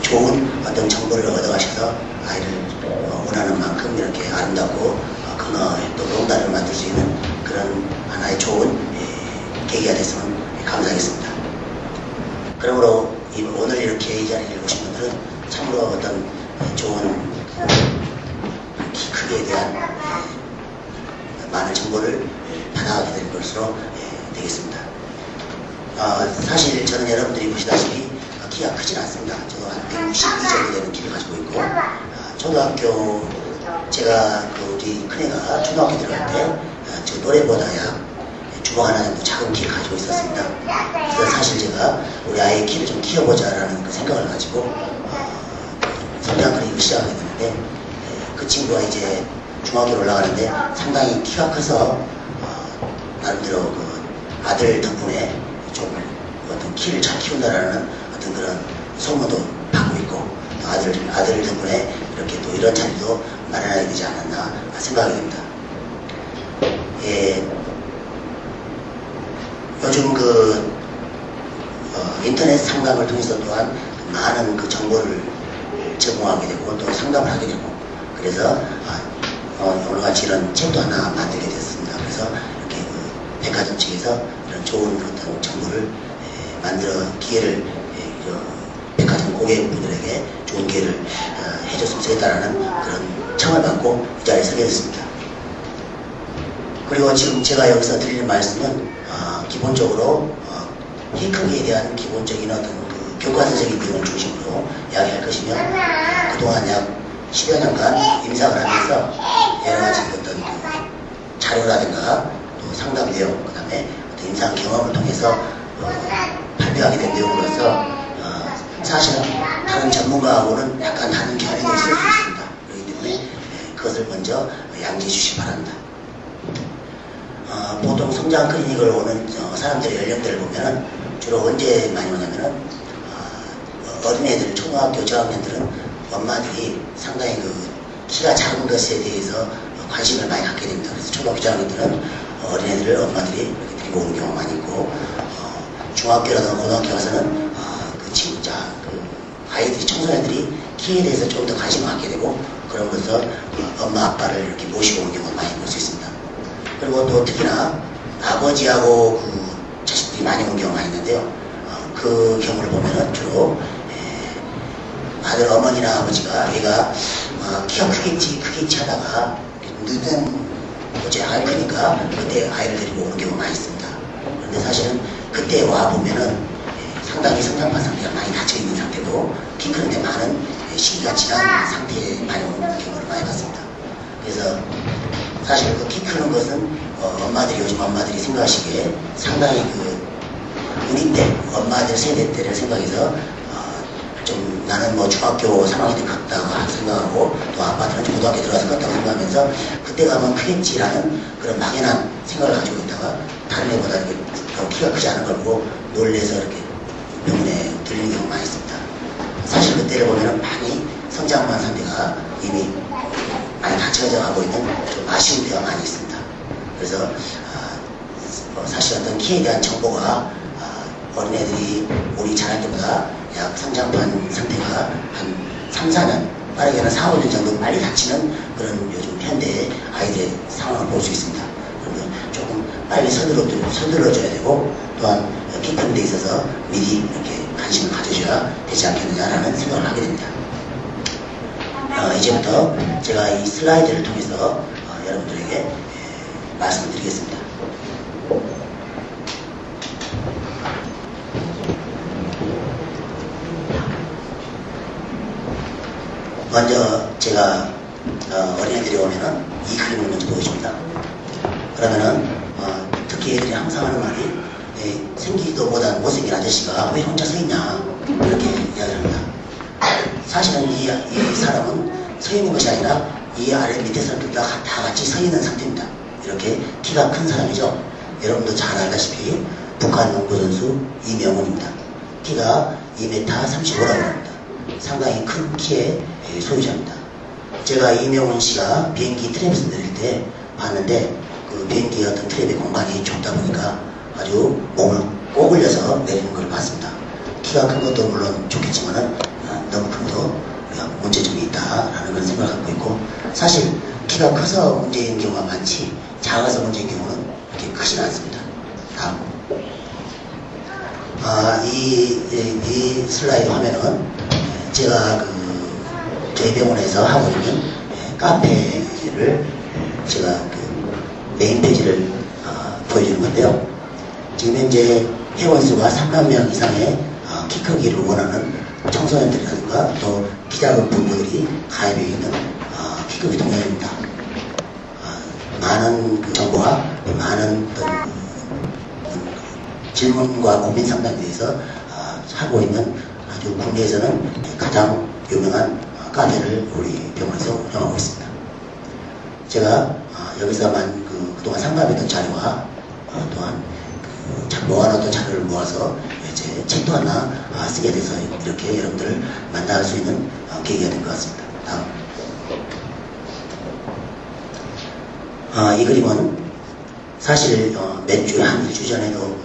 좋은 어떤 정보를 얻어가셔서 아이를 원하는 만큼 이렇게 아름답고 건강하게 또 롱다리를 만들 수 있는 그런 하나의 좋은 계기가 됐으면 감사하겠습니다. 그러므로 오늘 이렇게 이 자리에 오신 분들은 참으로 어떤 좋은 키 크기에 대한 많은 정보를 받아가게 될 것으로 되겠습니다. 사실 저는 여러분들이 보시다시피 키가 크진 않습니다. 저도 한 192 정도 되는 키를 가지고 있고, 초등학교 제가 우리 큰애가 초등학교 들어갈 때 저 노래보다 약 주먹 하나 정도 작은 키를 가지고 있었습니다. 그래서 사실 제가 우리 아이의 키를 좀 키워보자라는 그 생각을 가지고 성장 클리닉을 시작하게 됐는데, 그 친구가 이제 중학교로 올라가는데 상당히 키가 커서 나름대로 그 아들 덕분에 좀 어떤 키를 잘 키운다라는 어떤 그런 소문도 받고 있고, 또 아들 덕분에 이렇게 또 이런 자리도 마련하게 되지 않았나 생각하게 됩니다. 요즘 인터넷 상담을 통해서 또한 많은 그 정보를 제공하게 되고 또 상담을 하게 되고, 그래서 오늘같이 이런 책도 하나 만들게 됐습니다. 그래서 이렇게 백화점 측에서 이런 좋은 어떤 정보를 만들어 기회를 백화점 고객분들에게 좋은 기회를 해줬으면 좋겠다라는 그런 청을 받고 이 자리에 서게 됐습니다. 그리고 지금 제가 여기서 드리는 말씀은 기본적으로 키 크기에 대한 기본적인 어떤 그 교과서적인 내용을 중심으로 이야기할 것이며, 그동안 약 10여 년간 임상을 하면서 여러 가지 어떤 자료라든가 또 상담 내용, 그 다음에 어떤 임상 경험을 통해서 발표하게 된 내용으로서 사실은 다른 전문가하고는 약간 다른 결이 있을 수 있습니다. 그렇기 때문에 그것을 먼저 양지해 주시기 바랍니다. 보통 성장 클리닉을 오는 사람들의 연령대를 보면은 주로 언제 많이 오냐면은 어린애들, 초등학교 저학년들은 엄마들이 상당히 키가 작은 것에 대해서 관심을 많이 갖게 됩니다. 그래서 초등학교 저학년들은 어린애들을 엄마들이 이렇게 데리고 오는 경우가 많이 있고, 중학교라든가 고등학교 가서는 아이들이, 청소년들이 키에 대해서 좀 더 관심을 갖게 되고, 그러면서 엄마 아빠를 이렇게 모시고 오는 경우를 많이 볼 수 있습니다. 그리고 또 특히나 아버지하고 자식들이 많이 온 경우가 있는데요. 그 경우를 보면은 주로 아들 어머니나 아버지가 얘가 키가 크겠지 하다가 늦은 어제 아이 크니까 그때 아이를 데리고 오는 경우가 많이 있습니다. 그런데 사실은 그때 와 보면은 상당히 성장판 상태가 많이 닫혀 있는 상태고, 키 크는데 많은 시기가 지난 상태에 많이 오는 경우를 많이 봤습니다. 그래서 사실 그 키 크는 것은 요즘 엄마들이 생각하시기에 상당히 우리 때 엄마들 세대 때를 생각해서 좀 나는 뭐 중학교 3학년 때 컸다고 생각하고, 또 아빠들은 고등학교 들어가서 컸다고 생각하면서 그때 가면 크겠지라는 그런 막연한 생각을 가지고 있다가 다른 애보다 이렇게 키가 크지 않은 걸 보고 놀래서 이렇게 병원에 들리는 경우가 많이 있습니다. 사실 그때를 보면 많이 성장판 상태가 이미 많이 닫혀져 가고 있는 좀 아쉬운 때가 많이 있습니다. 그래서 사실 어떤 키에 대한 정보가 어린애들이 우리 자랄 때보다 약 성장판 상태가 한 3, 4년, 빠르게는 4, 5년 정도 빨리 닫히는 그런 요즘 현대의 아이들의 상황을 볼 수 있습니다. 그러면 조금 빨리 서둘러줘야 되고, 또한 키 크는 데 있어서 미리 이렇게 관심을 가져줘야 되지 않겠느냐라는 생각을 하게 됩니다. 이제부터 제가 이 슬라이드를 통해서 여러분들에게 말씀을 드리겠습니다. 먼저 제가 어린애들이 오면은 이 그림을 먼저 보여줍니다. 그러면은 특히 애들이 항상 하는 말이 생기기보다 못생긴 아저씨가 왜 혼자 서 있냐, 이렇게 이야기를 합니다. 사실은 이 사람은 서 있는 것이 아니라 이 아래 밑에 사람들이 다 같이 서 있는 상태입니다. 이렇게 키가 큰 사람이죠. 여러분도 잘 알다시피 북한 농구 선수 이명훈입니다. 키가 2m 35라고 합니다. 상당히 큰 키의 소유자입니다. 제가 이명훈 씨가 비행기 트랩에서 내릴 때 봤는데, 그 비행기 어떤 트랩의 공간이 좁다 보니까 아주 몸을 꼬굴려서 내리는 걸 봤습니다. 키가 큰 것도 물론 좋겠지만은 너무 큰 사실 키가 커서 문제인 경우가 많지 작아서 문제인 경우는 그렇게 크진 않습니다. 다음. 이 슬라이드 화면은 제가 저희 병원에서 하고 있는 카페를 제가 메인 페이지를 보여주는 건데요. 지금 현재 회원수가 3만 명 이상의 키 크기를 원하는 청소년들이라든가 또 기자급 부부들이 가입해 있는 키 크기 동호회입니다. 많은 정보와 많은 질문과 고민 상담에 대해서 하고 있는 아주 국내에서는 가장 유명한 카페를 우리 병원에서 운영하고 있습니다. 제가 여기서만 그동안 상담했던 자료와 또한 모아놨던 자료를 모아서 이제 책도 하나 쓰게 돼서 이렇게 여러분들을 만날 수 있는 계기가 된 것 같습니다. 다음. 이 그림은 사실 몇 주, 한 일주 전에도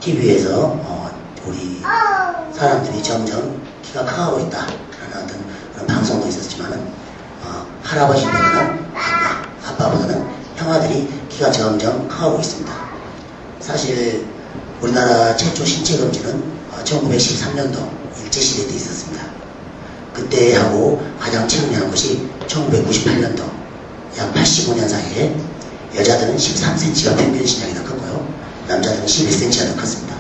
TV에서 우리 사람들이 점점 키가 커가고 있다라는 어떤 그런 방송도 있었지만은 할아버지보다는 아빠보다는 형아들이 키가 점점 커가고 있습니다. 사실 우리나라 최초 신체 검진은 1913년도 일제시대 때 있었습니다. 그때하고 가장 최근에 한 것이 1998년도 약 85년 사이에 여자들은 13cm가 평균 신장이 더 컸고요. 남자들은 11cm가 더 컸습니다.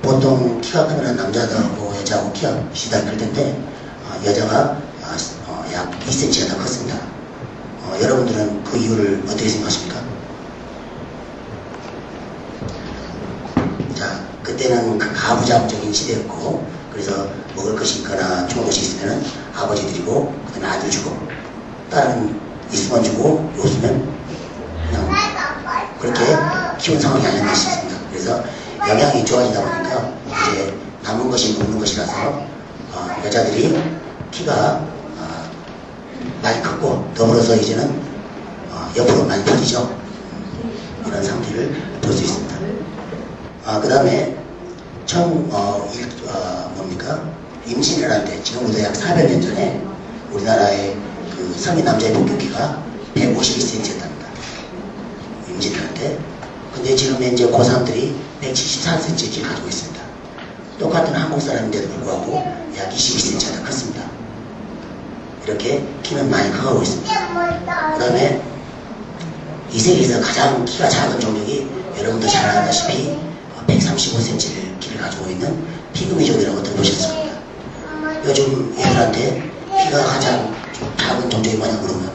보통 키가 크면 남자하고 여자하고 키가 비슷하게 클 텐데 여자가 약 2cm가 더 컸습니다. 여러분들은 그 이유를 어떻게 생각하십니까? 자, 그때는 가부장적인 시대였고 그래서 먹을 것이 있거나 좋은 것이 있으면 아버지 드리고 그 다음에 아들 주고 딸은 있으면 주고 없으면 그냥 그렇게 키운 상황이 아니었나 싶습니다. 그래서 영양이 좋아지다 보니까 이제 남은 것이 먹는 것이라서 여자들이 키가 많이 컸고 더불어서 이제는 옆으로 많이 퍼지죠. 이런 상태를 볼 수 있습니다. 그 다음에 임신을 할 때 지금부터 약 400년 전에 우리나라의 성인 남자의 평균 키가 151cm였답니다. 임신을 할 때. 근데 지금 현재 고3들이 174cm를 가지고 있습니다. 똑같은 한국 사람인데도 불구하고 약 22cm가 더 컸습니다. 이렇게 키는 많이 커가고 있습니다. 그 다음에 이 세계에서 가장 키가 작은 종족이 여러분도 잘 아다시피 135cm를 키를 가지고 있는 피그미족이라고 들어보셨습니다. 요즘 애들한테 키가 가장 작은 종족이 뭐냐고 물어보면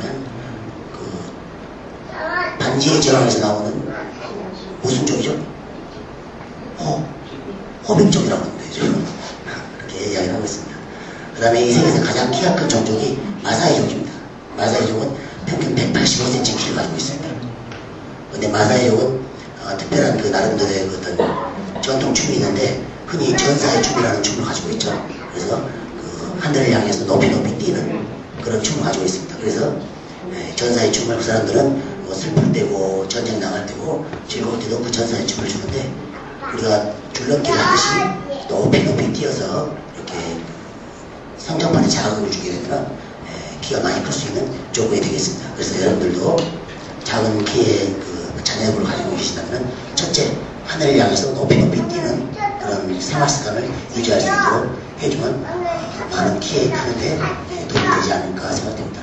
반지의 제왕에서 나오는 무슨 족이죠? 호백족이라고 하는데 그렇게 이야기를 하고 있습니다. 그 다음에 이 세계에서 가장 키가 큰 종족이 마사이족입니다. 마사이족은 평균 185cm 키를 가지고 있습니다. 근데 마사이족은 특별한 나름대로의 어떤 전통 춤이 있는데 흔히 전사의 춤이라는 춤을 가지고 있죠. 그래서 하늘을 향해서 높이 뛰는 그런 춤을 가지고 있습니다. 그래서 전사의 춤을 그 사람들은 슬플 때고 전쟁 나갈 때고 즐거울 때도 그 전사의 춤을 추는데 우리가 줄넘기를 하듯이 높이 뛰어서 이렇게 성장판에 자극을 주게 되면 키가 많이 클 수 있는 조건이 되겠습니다. 그래서 여러분들도 작은 키의 자녀를 가지고 계신다면 첫째, 하늘을 향해서 높이 뛰는 그런 생활 습관을 유지할 수 있도록 해주면 많은 키에 크는데 도움이 되지 않을까 생각됩니다.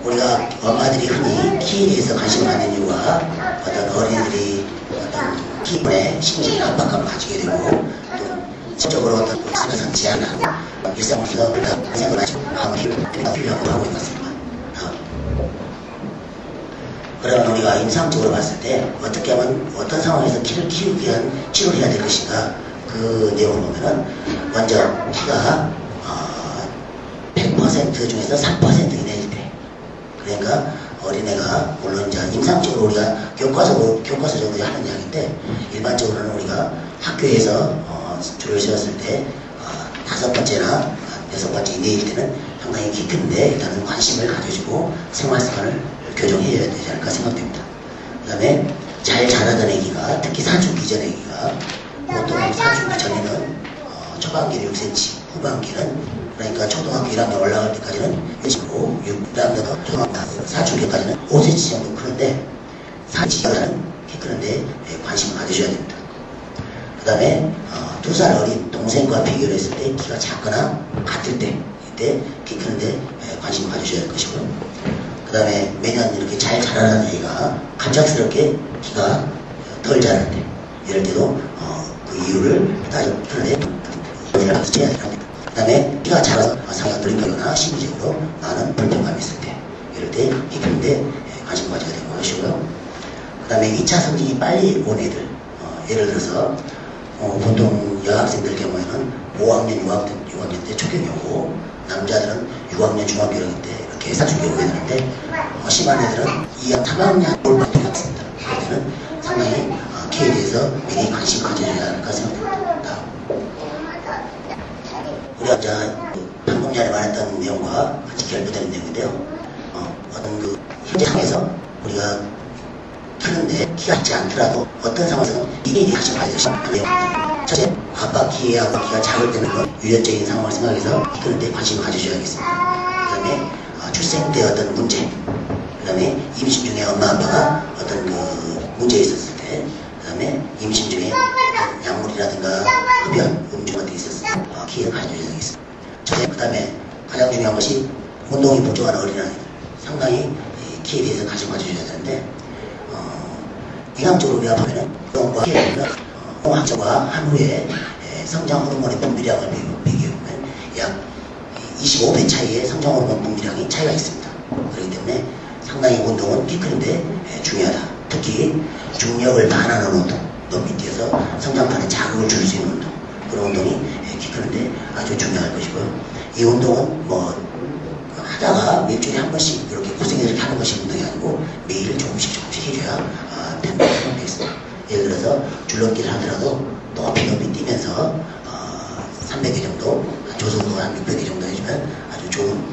우리가 엄마들이 흔히 키에 대해서 관심을 갖는 이유가 어떤 어린이들이 어떤 키 때문에 심리적 압박감을 가지게 되고 또 심적으로 어떤 삶에서 제한하고 일상으로서 생각을 하고 필요하고 하고 있습니다. 그러면 우리가 임상적으로 봤을 때 어떻게 하면 어떤 상황에서 키를 키우기 위한 치료를 해야 될 것인가 그 내용을 보면은 먼저 키가 100% 중에서 3% 이내일 때 그러니까 어린애가 물론 이제 임상적으로 우리가 교과서적으로 하는 이야기인데 일반적으로는 우리가 학교에서 줄을 세웠을 때 5번째나 6번째 이내일 때는 상당히 키 큰데 일단은 관심을 가져주고 생활습관을 교정해야 되지 않을까 생각됩니다. 그 다음에 잘 자라던 애기가 특히 사춘기 전 애기가 보통 사춘기 전에는 초반기는 6cm, 후반기는 그러니까 초등학교 1학년 올라갈 때까지는 6cm고 6학년 초등학교 사춘기까지는 5cm 정도 크는데 사춘기는 키 크는데 관심을 가져줘야 됩니다. 그 다음에 2살 어린 동생과 비교를 했을 때 키가 작거나 같을 때 이때 키 크는데 관심을 가져줘야 할 것이고요. 그 다음에 매년 이렇게 잘 자라는 애가 갑작스럽게 키가 덜 자랄 때 이럴 때도 그 이유를 따져 그런데 그 다음에 키가 작아서 상황이 늘리거나 심리적으로 많은 불편감이 있을 때 이럴 때 키 크는데 관심 가져야 되는 것이고요. 그 다음에 2차 성징이 빨리 온 애들 예를 들어서 보통 여학생들 경우에는 5학년, 6학년 때 초경이 오고 남자들은 6학년, 중학교 1학년 때 이렇게 사춘기가 오게 되는데 심한 애들은 2학, 3학년 올바도 같습니다. 그럴 때는 상당히 키에 대해서 미리 관심 가져줘야 할까 생각됩니다. 우리가 방금 전에 말했던 내용과 같이 결부되는 내용인데요. 어떤 그 현재 상황에서 우리가 크는데 키가 작지 않더라도 어떤 상황에서는 이게 관심 가져야 돼요. 첫째, 아빠 키하고 키가 작을 때는 유전적인 상황을 생각해서 키 크는데 관심을 가져줘야겠습니다. 그 다음에 출생 때 어떤 문제, 그 다음에 임신 중에 엄마 아빠가 어떤 그 문제 있었을 때, 그 다음에 임신 중에 약물이라든가 흡연, 음주 같은 게 있었을 때 키에 관심을 가져야겠습니다. 첫째, 그 다음에 가장 중요한 것이 운동이 부족한 어린아이들 상당히 키에 대해서 관심 가져줘야 되는데 이상적으로 우리가 보면은 운동과 키에는 학적과 한 후에 성장 호르몬의 분비량을 비교해보면 약 25배 차이의 성장 호르몬 분비량이 차이가 있습니다. 그렇기 때문에 상당히 운동은 키 크는데 중요하다. 특히 중력을 반하는 운동, 높이 뛰어서 성장판에 자극을 줄 수 있는 운동, 그런 운동이 키 크는데 아주 중요할 것이고요. 이 운동은 뭐 하다가 일주일에 한 번씩 이렇게 고생해서 이렇게 하는 것이 운동이 아니고 매일 조금씩 해줘야 된다고 생각되겠습니다. 예를 들어서 줄넘기를 하더라도 높이 뛰면서 300개 정도, 조속도 한 600개 정도 해주면 아주 좋은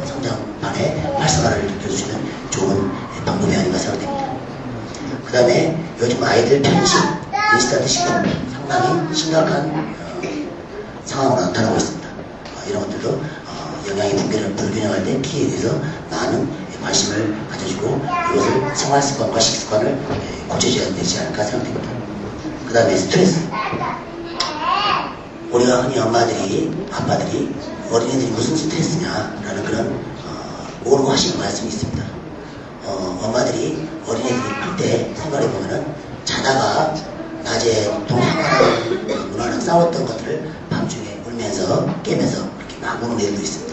성장판의 활성화를 느껴주시는 좋은 방법이 아닌가 생각됩니다. 그 다음에 요즘 아이들 편식, 인스턴트 식품 상당히 심각한 상황으로 나타나고 있습니다. 이런 것들도 영양이 불균형할 때 키에 대해서 많은 관심을 가져주고 이것을 생활습관과 식습관을 고쳐줘야 되지 않을까 생각됩니다. 그 다음에 스트레스. 우리가 흔히 엄마들이, 아빠들이 어린애들이 무슨 스트레스냐라는 그런 모르고 하시는 말씀이 있습니다. 엄마들이 어린애들이 클 때 생각해보면은 자다가 낮에 동생하고 누나랑 싸웠던 것들을 밤중에 울면서 깨면서 그렇게 막 우는 애들도 있습니다.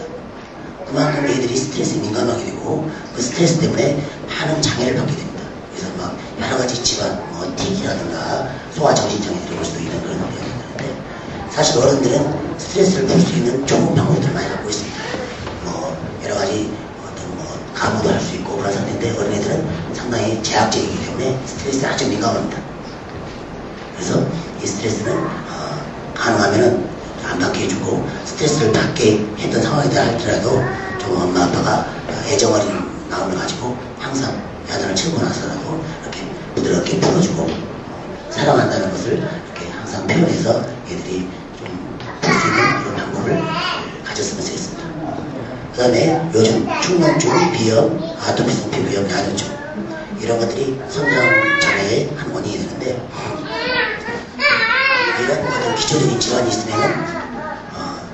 그만큼 애들이 스트레스에 민감하게 되고 그 스트레스 때문에 많은 장애를 받게 됩니다. 그래서 막 여러가지 집안 틱이라든가 소아정신장애 들어올 수도 있는 그런 문제가 있는데 사실 어른들은 스트레스를 풀 수 있는 좋은 방법들을 많이 갖고 있습니다. 뭐 여러가지 어떤 가무도 할 수 있고 그런 상태인데 어린애들은 상당히 제약적이기 때문에 스트레스에 아주 민감합니다. 그래서 이 스트레스는 가능하면은 안 받게 해주고 스트레스를 받게 했던 상황이다 할지라도 좀 엄마 아빠가 애정어린 마음을 가지고 항상 야단을 치고 나서라도 이렇게 부드럽게 풀어주고 사랑한다는 것을 이렇게 항상 표현해서 얘들이 좀 풀 수 있는 그런 방법을 가졌으면 좋겠습니다. 그 다음에 요즘 축농증, 비염, 아토피성 피부염, 야뇨증 이런 것들이 성장장애의 한 원인이 되는데 이런 어떤 기초적인 질환이 있으면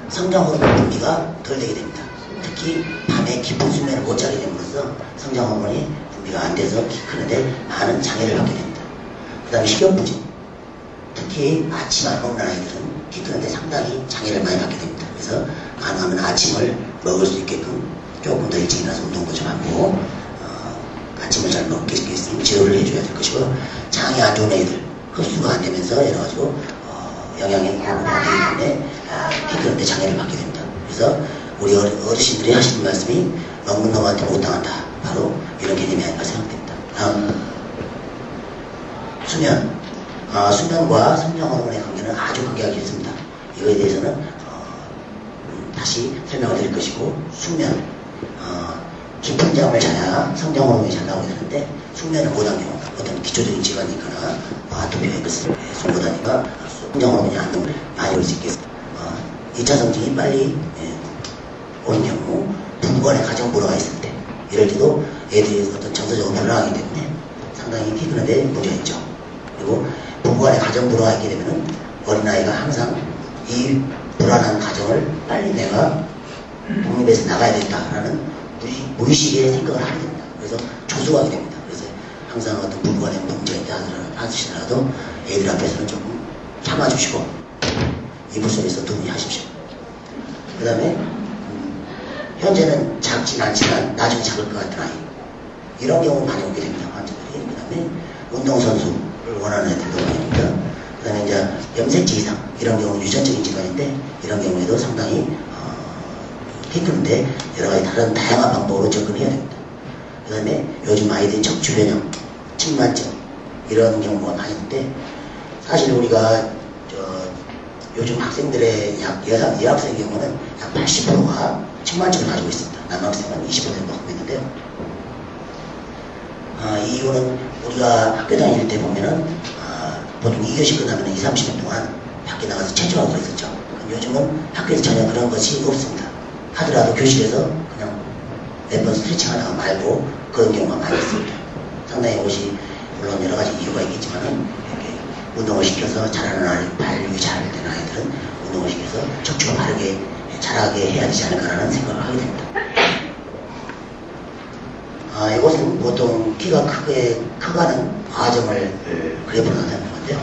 성장호르몬 분비가 덜 되게 됩니다. 특히 밤에 깊은 수면을 못 자게 됨으로써 성장호르몬이 분비가 안 돼서 키 크는데 많은 장애를 받게 됩니다. 그 다음에 식욕부진. 특히 아침 안 먹는 아이들은 키 크는데 상당히 장애를 많이 받게 됩니다. 그래서 가능하면 아침을 먹을 수 있게끔 조금 더 일찍 일어나서 운동도 좀 하고 아침을 잘 먹게 있으면 제어를 해줘야 될 것이고 장이 안 좋은 애들 흡수가 안 되면서 여러 가지로 영양이 되기 때문에 키 크는데 장애를 받게 됩니다. 그래서 우리 어르신들이 하시는 말씀이 먹는 놈한테 못 당한다. 바로 이런 개념이 아닌가 생각됩니다. 다음 수면. 수면과 성장호르몬의 관계는 아주 관계가 깊습니다. 이거에 대해서는 다시 설명을 드릴 것이고 수면. 깊은 잠을 자야 성장호르몬이 잘 나오게 되는데 숙면을 못한 경우 어떤 어떤 기초적인 질환이 있거나 아토피가 있겠습니다. 송보다니까 성장으로 그냥 안정을 많이 올 수 있겠습니다. 2차 성징이 빨리 오는 경우 부부간의 가정 불화가 있을 때 이럴 때도 애들이 어떤 정서적으로 불안하기 때문에 상당히 키 크는데 문제가 있죠. 그리고 부부간의 가정 불화가 있게 되면은 어린아이가 항상 이 불안한 가정을 빨리 내가 독립해서 나가야 되겠다라는 무의식의 생각을 하게 됩니다. 그래서 조수하게 됩니다. 그래서 항상 어떤 부부간의 문제가 있다 하시더라도 애들 앞에서는 조금 참아주시고 이불 속에서 두 분이 하십시오. 그 다음에 현재는 작진 않지만 나중에 작을 것 같은 아이, 이런 경우 많이 오게 됩니다. 환자들이. 그 다음에 운동선수를 원하는 애들도 많이 옵니다. 그 다음에 이제 염색체 이상, 이런 경우는 유전적인 질환인데 이런 경우에도 상당히 키 크는데 여러 가지 다른 다양한 방법으로 접근해야 됩니다. 그 다음에 요즘 아이들이 척추변형, 측만증 이런 경우가 많이 있는데 사실 우리가 요즘 학생들의 여학생의 경우는 약 80%가 측만증을 가지고 있습니다. 남학생은 20% 정도 갖고 있는데요. 이 이유는 우리가 학교 다닐 때 보면은 보통 2교시 끝나면 2, 30분 동안 밖에 나가서 체조하고 그랬었죠. 요즘은 학교에서 전혀 그런 것이 없습니다. 하더라도 교실에서 그냥 몇 번 스트레칭 하다가 말고 그런 경우가 많이 있습니다. 상당히 이것이 물론 여러 가지 이유가 있겠지만은 이렇게 운동을 시켜서 자라는 아이, 발육이 잘 되는 아이들은 운동을 시켜서 척추가 바르게 자라게 해야 되지 않을까라는 생각을 하게 됩니다. 이것은 보통 키가 커가는 과정을 그래프로 나타내는 건데요.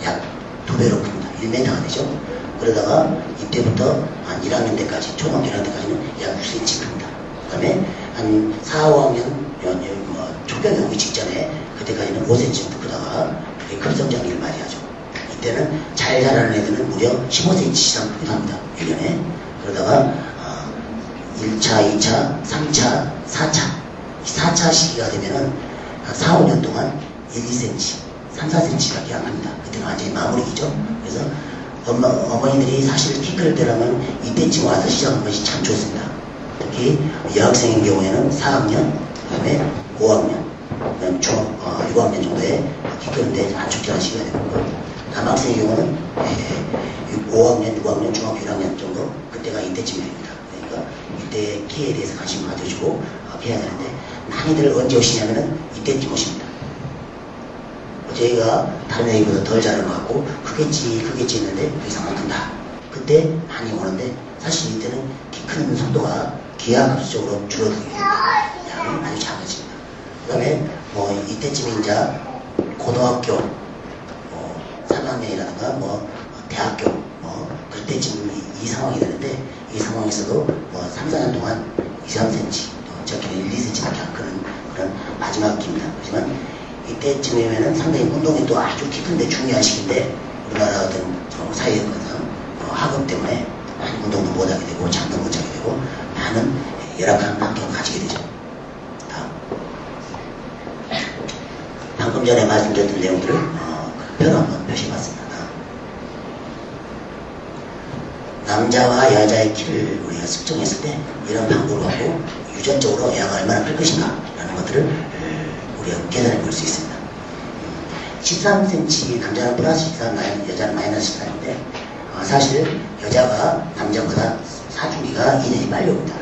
약 2배로 큽니다. 1m가 되죠. 그러다가 이때부터 한 1학년 때까지, 초등학교 1학년 때까지는 약 6cm 큽니다. 그 다음에 한 4, 5학년, 초등학교 오기 직전에 그때까지는 5cm 정도 크다가 급성장기를 맞이하죠. 이때는 잘 자라는 애들은 무려 15cm 이상 크기도 합니다. 1년에. 그러다가 1차, 2차, 3차, 4차. 4차 시기가 되면은 4, 5년 동안 1, 2cm, 3, 4cm밖에 안 합니다. 그때는 완전히 마무리기죠. 그래서 어머니들이 사실 키 클 때라면 이때쯤 와서 시작하는 것이 참 좋습니다. 특히 여학생인 경우에는 4학년, 그 다음에 5학년, 그 다음에 6학년 정도에 키 크는데 아주 적절한 시기가 되고, 남학생의 경우는 5학년, 6학년, 중학교 1학년 정도, 그때가 이때쯤이 됩니다. 그러니까 이때 키에 대해서 관심을 가져주고 해야 되는데, 많이들 언제 오시냐면은 이때쯤 오십니다. 저희가 다른 애기보다 덜 자라는 것 같고 크겠지 했는데 그 이상은 큰다. 그때 많이 오는데 사실 이때는 키 크는 속도가 기하급수적으로 줄어들게 됩니다. 양은 아주 작아집니다. 그 다음에 이때쯤에 이제 고등학교 3학년이라든가 대학교 그럴 때쯤 이 상황이 되는데, 이 상황에서도 3, 4년 동안 2, 3cm 적게는 1, 2cm밖에 안 크는 그런 마지막 기입니다. 하지만 이때쯤이면은 상당히 운동이 또 아주 키 큰데 중요한 시기인데, 우리나라 어떤 사회여건상 학업 때문에 많이 운동도 못하게 되고 잠도 못 자게 되고 많은 열악한 환경을 가지게 되죠. 다음. 방금 전에 말씀드렸던 내용들을 표로 한번 표시해봤습니다. 남자와 여자의 키를 우리가 측정했을 때 이런 방법으로 하고 유전적으로 애가 얼마나 클 것인가 라는 것들을 우리가 계산해 볼 수 있습니다. 13cm, 남자는 플러스 13, 여자는 마이너스 13인데 사실 여자가 남자보다 사춘기가 2년이 빨리 옵니다.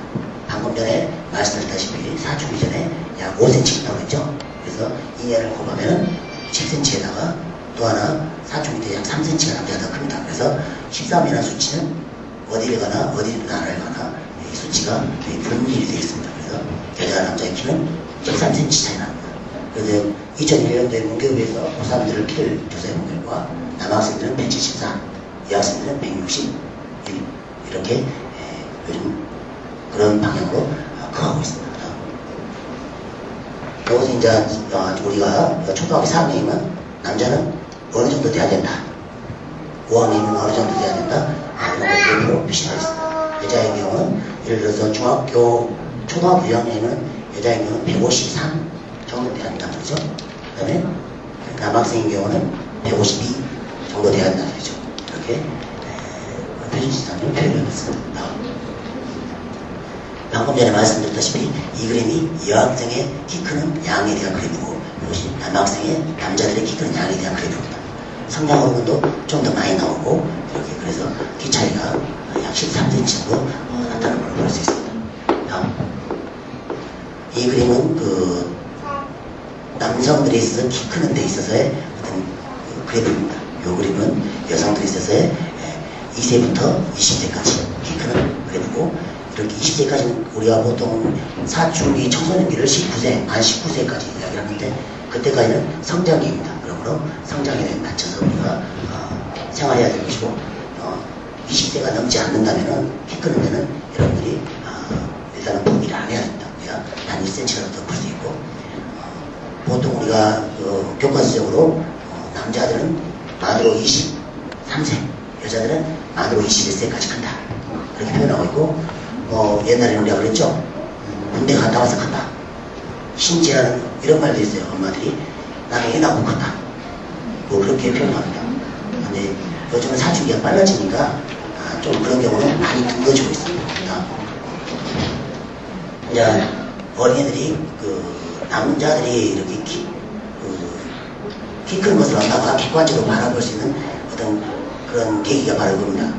방금 전에 말씀드렸다시피 사춘기 전에 약 5cm 있다고 했죠. 그래서 2년을 곱하면 10cm에다가 또 하나 사춘기 때 약 3cm가 남자가 더 큽니다. 그래서 13이라는 수치는 어디를 가나 어디 나라를 가나 이 수치가 분일이 되어 있습니다. 그래서 여자와 남자의 키는 13cm 차이 납니다. 그래서 2001년도에 문교부에서 고3들을 키를 조사해본 결과 남학생들은 174, 여학생들은 161 이렇게 요즘 그런 방향으로 커가고 있습니다. 여기서 이제 우리가 초등학교 4학년이면 남자는 어느 정도 돼야 된다, 5학년이면 어느 정도 돼야 된다, 이런 것으로 표시가 있습니다. 여자의 경우는 예를 들어서 초등학교 2학년이면 여자의 경우는 153 정도 돼야 한다는 거죠. 그 다음에 남학생의 경우는 152 정도 돼야 한다는 거죠. 이렇게 표준시장을 표현해봤습니다. 방금 전에 말씀드렸다시피 이 그림이 여학생의 키 크는 양에 대한 그림이고, 것이 남학생의 남자들의 키 크는 양에 대한 그래프입니다. 성장 호르몬도 좀 더 많이 나오고 이렇게 그래서 키 차이가 약 13cm 정도 나타나는 걸 볼 수 있습니다. 다음. 이 그림은 그 남성들에 있어서 키 크는 데 있어서의 어떤 그래프입니다. 이 그림은 여성들에 있어서의 2세부터 20세까지 키 크는 그래프고, 이렇게 20세까지는 우리가 보통 사춘기 청소년기를 19세, 만 19세까지 이야기하는데 그때까지는 성장기입니다. 그러므로 성장에 맞춰서 우리가 생활해야 될 것이고, 20세가 넘지 않는다면은 키 크는 데는 여러분들이 일단은 포기를 안 해야 된다. 그래야 단 1cm라도 더 클 수 있고, 보통 우리가 교과서적으로 남자들은 만으로 23세, 여자들은 만으로 21세까지 큰다. 그렇게 표현하고 있고, 옛날에는 우리가 그랬죠. 군대 갔다 와서 큰다. 신지라는 이런 말도 있어요. 엄마들이 나는 애 낳고 컸다. 뭐 그렇게 표현합니다. 근데 요즘은 사춘기가 빨라지니까 좀 그런 경우는 많이 드물어지고 있습니다. 이제 어린이들이 남자들이 이렇게 키 큰 것을 엄마가 객관적으로 바라볼 수 있는 어떤 그런 계기가 바로 그겁니다.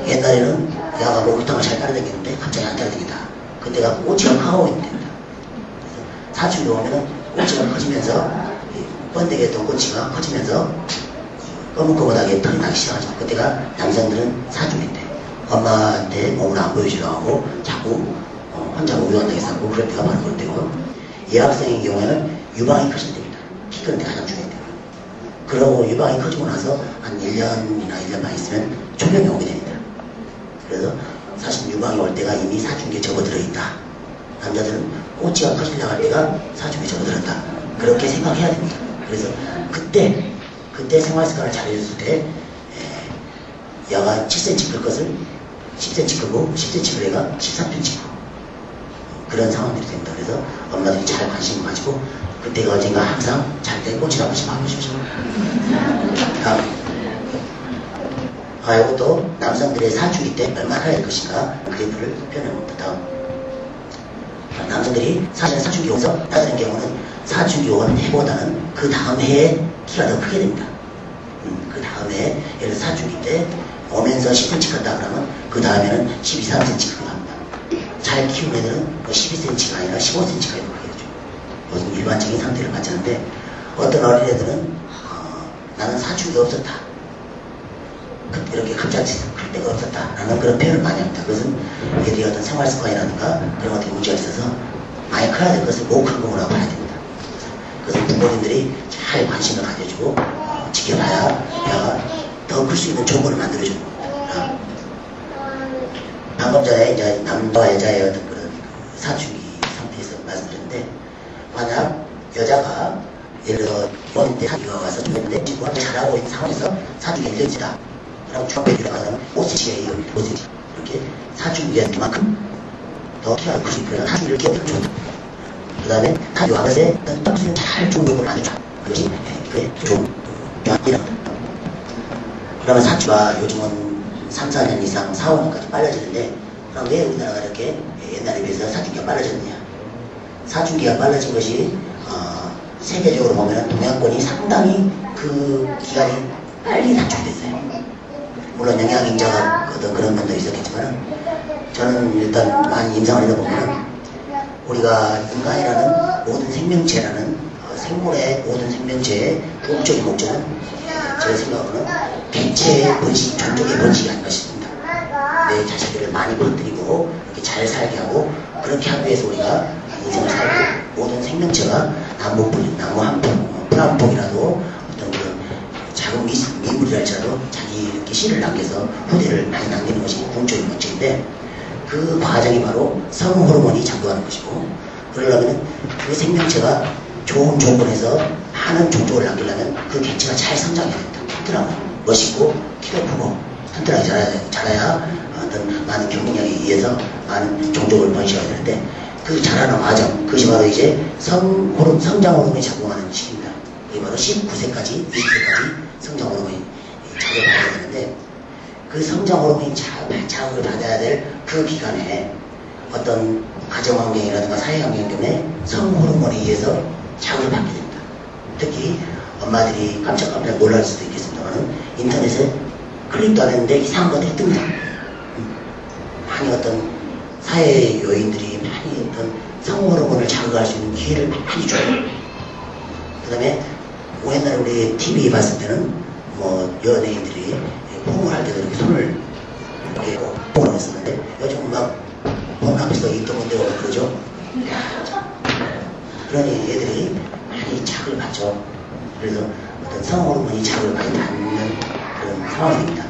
옛날에는 야가 목욕탕을 잘 따라다니는데 갑자기 안 따라다닌다. 그때가 꼬치가 커가고 있는 때입니다. 사춘기 오면은 꼬치가 커지면서 번데기 했던 꼬치가 커지면서 거뭇거뭇하게 털이 나기 시작하죠. 그때가 남성들은 사춘기인데 엄마한테 몸을 안 보여주려고 하고 자꾸 혼자 우유한다고 살고 그럴 때가 바로 그럴 때고, 여학생의 경우에는 유방이 커질 때입니다. 키 크는 데 가장 중요해요. 그러고 유방이 커지고 나서 한 1년이나 1년 반 있으면 초경이 오게 됩니다. 그래서 사실 유방이 올 때가 이미 사춘기에 접어들어 있다. 남자들은 꼬치가 커지려고 할 때가 사춘기에 접어들었다. 그렇게 생각해야 됩니다. 그래서 그때 생활 습관을 잘해줬을 때 야가 7cm 클 것을 10cm 크고 10cm 클 애가 13cm 크고 그런 상황들이 됩니다. 그래서 엄마들이 잘 관심을 가지고 그때가 언젠가 항상 잘 때 꼬치를 한 번씩 봐보십시오. 다음. 이것도 남성들의 사춘기 때 얼마나 해야 될 것인가 그래프를 표현해봅니다. 다음. 남성들이 사실은 사춘기 오면서 나타나는 경우는 사춘기 온 해보다는 그 다음 해에 키가 더 크게 됩니다. 그 다음 해에 예를 들어 사춘기 때 오면서 10cm 컸다 그러면 그 다음에는 12, 13cm 크게 합니다. 잘 키운 애들은 12cm가 아니라 15cm가 크게 되죠. 이것은 일반적인 상태를 맞추는데, 어떤 어린애들은 나는 사춘기가 없었다. 이렇게 갑자기 클 때가 없었다. 라는 그런 표현을 많이 합니다. 그것은 얘들이 어떤 생활 습관이라든가 그런 것들이 문제가 있어서 많이 커야 될 것을 못 큰 거라고 봐야 됩니다. 그래서 부모님들이 잘 관심을 가져주고 지켜봐야 내가 더 클 수 있는 조건을 만들어주는 겁니다. 방금 전에 이제 남자와 여자의 어떤 그런 사춘기 상태에서 말씀드렸는데, 만약 여자가 예를 들어 어릴 때 사춘기가 와서 좀 했는데 친구가 잘하고 있는 상황에서 사춘기가 1년치다. 그럼 중학교에 들어가면 5cm에 5cm 이렇게 사춘기가 그만큼 더 키가 클 수 있고 사춘기를 키워주면 좋다. 그 다음에 사춘기 와서 어떤 점수를 잘 좋은 조건을 만들자. 그것이 그게 좋은 조합이랍니다. 그러면 사춘기가 요즘은 3, 4년 이상 4, 5년까지 빨라지는데, 그럼 왜 우리나라가 이렇게 옛날에 비해서 사춘기가 빨라졌느냐? 사춘기가 빨라진 것이 세계적으로 보면 동양권이 상당히 그 기간이 빨리 단축이 됐어요. 물론 영양인자가 어떤 그런 면도 있었겠지만, 저는 일단 많이 임상을 하다 보면 우리가 인간이라는 모든 생명체라는 생물의 모든 생명체의 궁극적인 목적은 제 생각으로는 개체의 번식, 종족의 번식이 아닌가 싶습니다. 내 자식들을 많이 퍼뜨리고 이렇게 잘 살게 하고, 그렇게 하기 위해서 우리가 인생을 살고, 모든 생명체가 나무 한 폭, 풀 한 폭이라도 어떤 그런 작은 미물이랄지라도 자기 이렇게 씨를 남겨서 후대를 많이 남기는 것이 궁극적인 목적인데, 그 과정이 바로 성호르몬이 작동하는 것이고, 그러려면 그 생명체가 좋은 조건에서 많은 종족을 남기려면 그 개체가 잘 성장해야 됩니다. 튼튼하고 멋있고 키도 크고 튼튼하게 자라야 어떤 많은 경쟁력에 의해서 많은 종족을 번식해야 되는데, 그 자라는 과정, 그것이 바로 이제 성장 호르몬이 작동하는 시기입니다. 이게 바로 19세까지, 20세까지 성장 호르몬이 자극을 받아야 되는데, 그 성장 호르몬이 자극을 받아야 될 그 기간에 어떤 가정 환경이라든가 사회 환경 때문에 성 호르몬에 의해서 자극을 받게 됩니다. 특히 엄마들이 깜짝깜짝 놀랄 수도 있겠습니다만 인터넷에 클릭도 안 했는데 이상한 것들이 뜹니다. 많이 어떤 사회 요인들이 많이 어떤 성호르몬을 자극할 수 있는 기회를 많이 줘요. 그 다음에 옛날에 우리 TV 봤을 때는 뭐 연예인들이 뽕을 할 때도 이렇게 손을 이렇게 뽕을 했었는데 요즘 막 뽕 앞에서 있던 건데 그러죠. 그러니 애들이 많이 자극을 받죠. 그래서 어떤 성호르몬이 자극을 많이 받는 그런 상황입니다.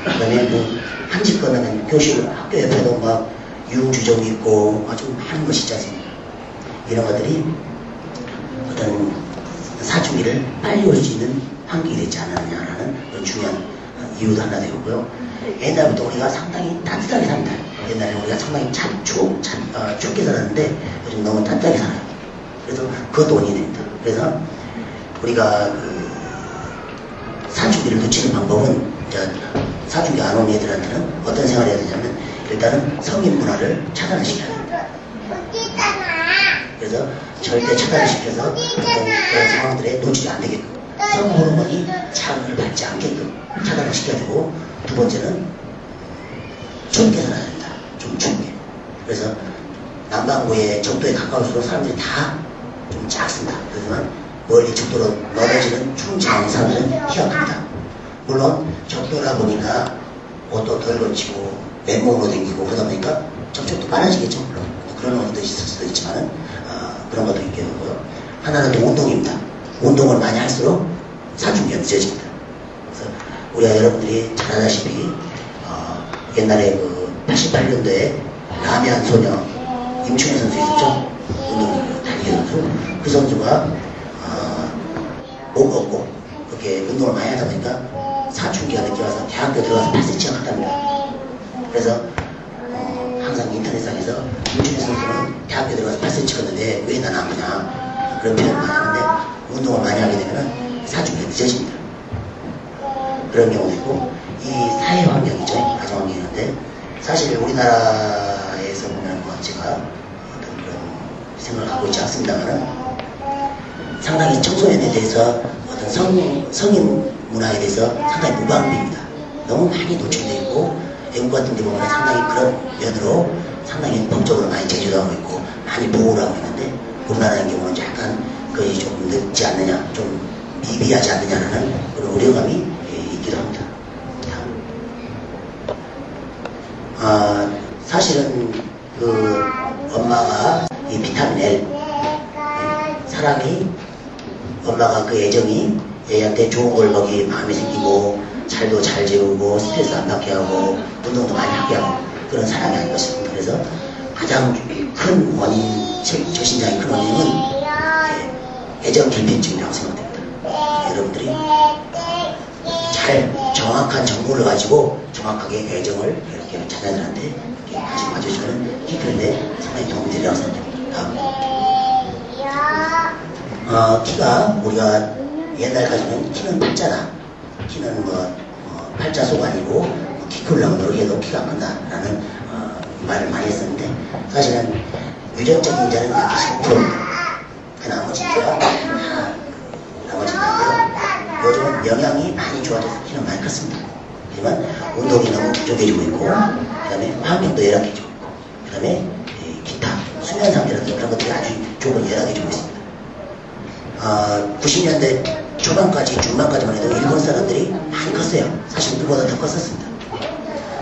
그 다음에 뭐 한집 건너면 교실 학교 옆에도 막 유흥주점 있고 아주 많은 것이 있지 않습니까? 이런 것들이 어떤 사춘기를 빨리 올 수 있는 환경이 되지 않았느냐라는 그런 중요한 이유도 하나 되고요. 옛날부터 우리가 상당히 따뜻하게 삽니다. 옛날에 우리가 상당히 춥게 살았는데 요즘 너무 따뜻하게 살아요. 그래서 그것도 원인이 됩니다. 그래서 우리가 그 사춘기를 놓치는 방법은 사춘기 안 온 애들한테는 어떤 생활을 해야 되냐면 일단은 성인 문화를 차단을 시켜야 됩니다. 그래서 절대 차단을 시켜서 그런 상황들에 노출이 안 되게끔 성호르몬이 자극을 받지 않게끔 차단을 시켜주고 두 번째는 춥게 살아야 된다. 좀 춥게. 그래서 남반구의 적도에 가까울수록 사람들이 다 좀 작습니다. 그렇지만 멀리 적도로 멀어지는 추운 지방의 사람들은 키가 큽니다. 물론 적도라 보니까 옷도 덜 걸치고 맨몸으로 다니고 그러다 보니까 접촉도 많아지겠죠. 물론 그런 원인도 있을 수도 있지만 그런 것도 있게 되고요. 하나는 또 운동입니다. 운동을 많이 할수록 사춘기가 늦어집니다. 그래서 우리가 여러분들이 잘 아다시피 옛날에 그 88년도에 라면 소녀 임충현 선수 있었죠? 운동 달리기 선수. 그 선수가 목 없고 그렇게 운동을 많이 하다 보니까 사춘기가 늦게 와서 대학교 들어가서 8cm가 컸답니다. 그래서 항상 인터넷상에서 임충현 선수는 대학교 들어가서 8cm 컸는데 왜 난 안 크냐 그런 표현을 많이 하는데 운동을 많이 하게 되면 사춘기가 늦어집니다. 그런 경우도 있고 이 사회 환경이죠. 가정 환경이는데 사실 우리나라에서 보면 뭐 제가 어떤 그런 생각을 갖고 있지 않습니다만은 상당히 청소년에 대해서 어떤 성인 문화에 대해서 상당히 무방비입니다. 너무 많이 노출되어 있고 외국 같은 데 보면 상당히 그런 면으로 상당히 법적으로 많이 제재하고 있고 많이 보호를 하고 있는데 우리나라의 경우는 약간 그것이 좀 늦지 않느냐 좀 미비하지 않느냐라는 그런 우려감이 있기도 합니다. 사실은 그 엄마가 이 비타민 L 사랑이 엄마가 그 애정이 애한테 좋은 걸 먹이 마음이 생기고 잘도 잘 재우고 스트레스 안 받게 하고 운동도 많이 하게 하고 그런 사랑이 아닌가 싶습니다. 그래서 가장 큰 원인 저신장의 큰 원인은 애정 결핍증이라고 생각됩니다. 여러분들이 잘 정확한 정보를 가지고 정확하게 애정을 이렇게 자녀들한테 이렇게 가지고 와주시면 키크는데 상당히 도움이 되리라고 생각합니다. 키가 우리가 옛날까지는 키는 팔자다. 키는 팔자 속 아니고 키 크려고 노력해도 키가 안 큰다라는 말을 많이 했었는데 사실은 유전적인 인자는 약 15%입니다. 그 나머지가 나머지인데요. 요즘은 영양이 많이 좋아져서 키는 많이 컸습니다. 하지만 운동이 너무 부족해지고 있고 그 다음에 화학력도 열악해지고 있고 그 다음에 기타 수면 상태라든지 그런 것들이 아주 조금 열악해지고 있습니다. 90년대 초반까지 중반까지만 해도 일본 사람들이 많이 컸어요. 사실 우리보다 더 컸었습니다.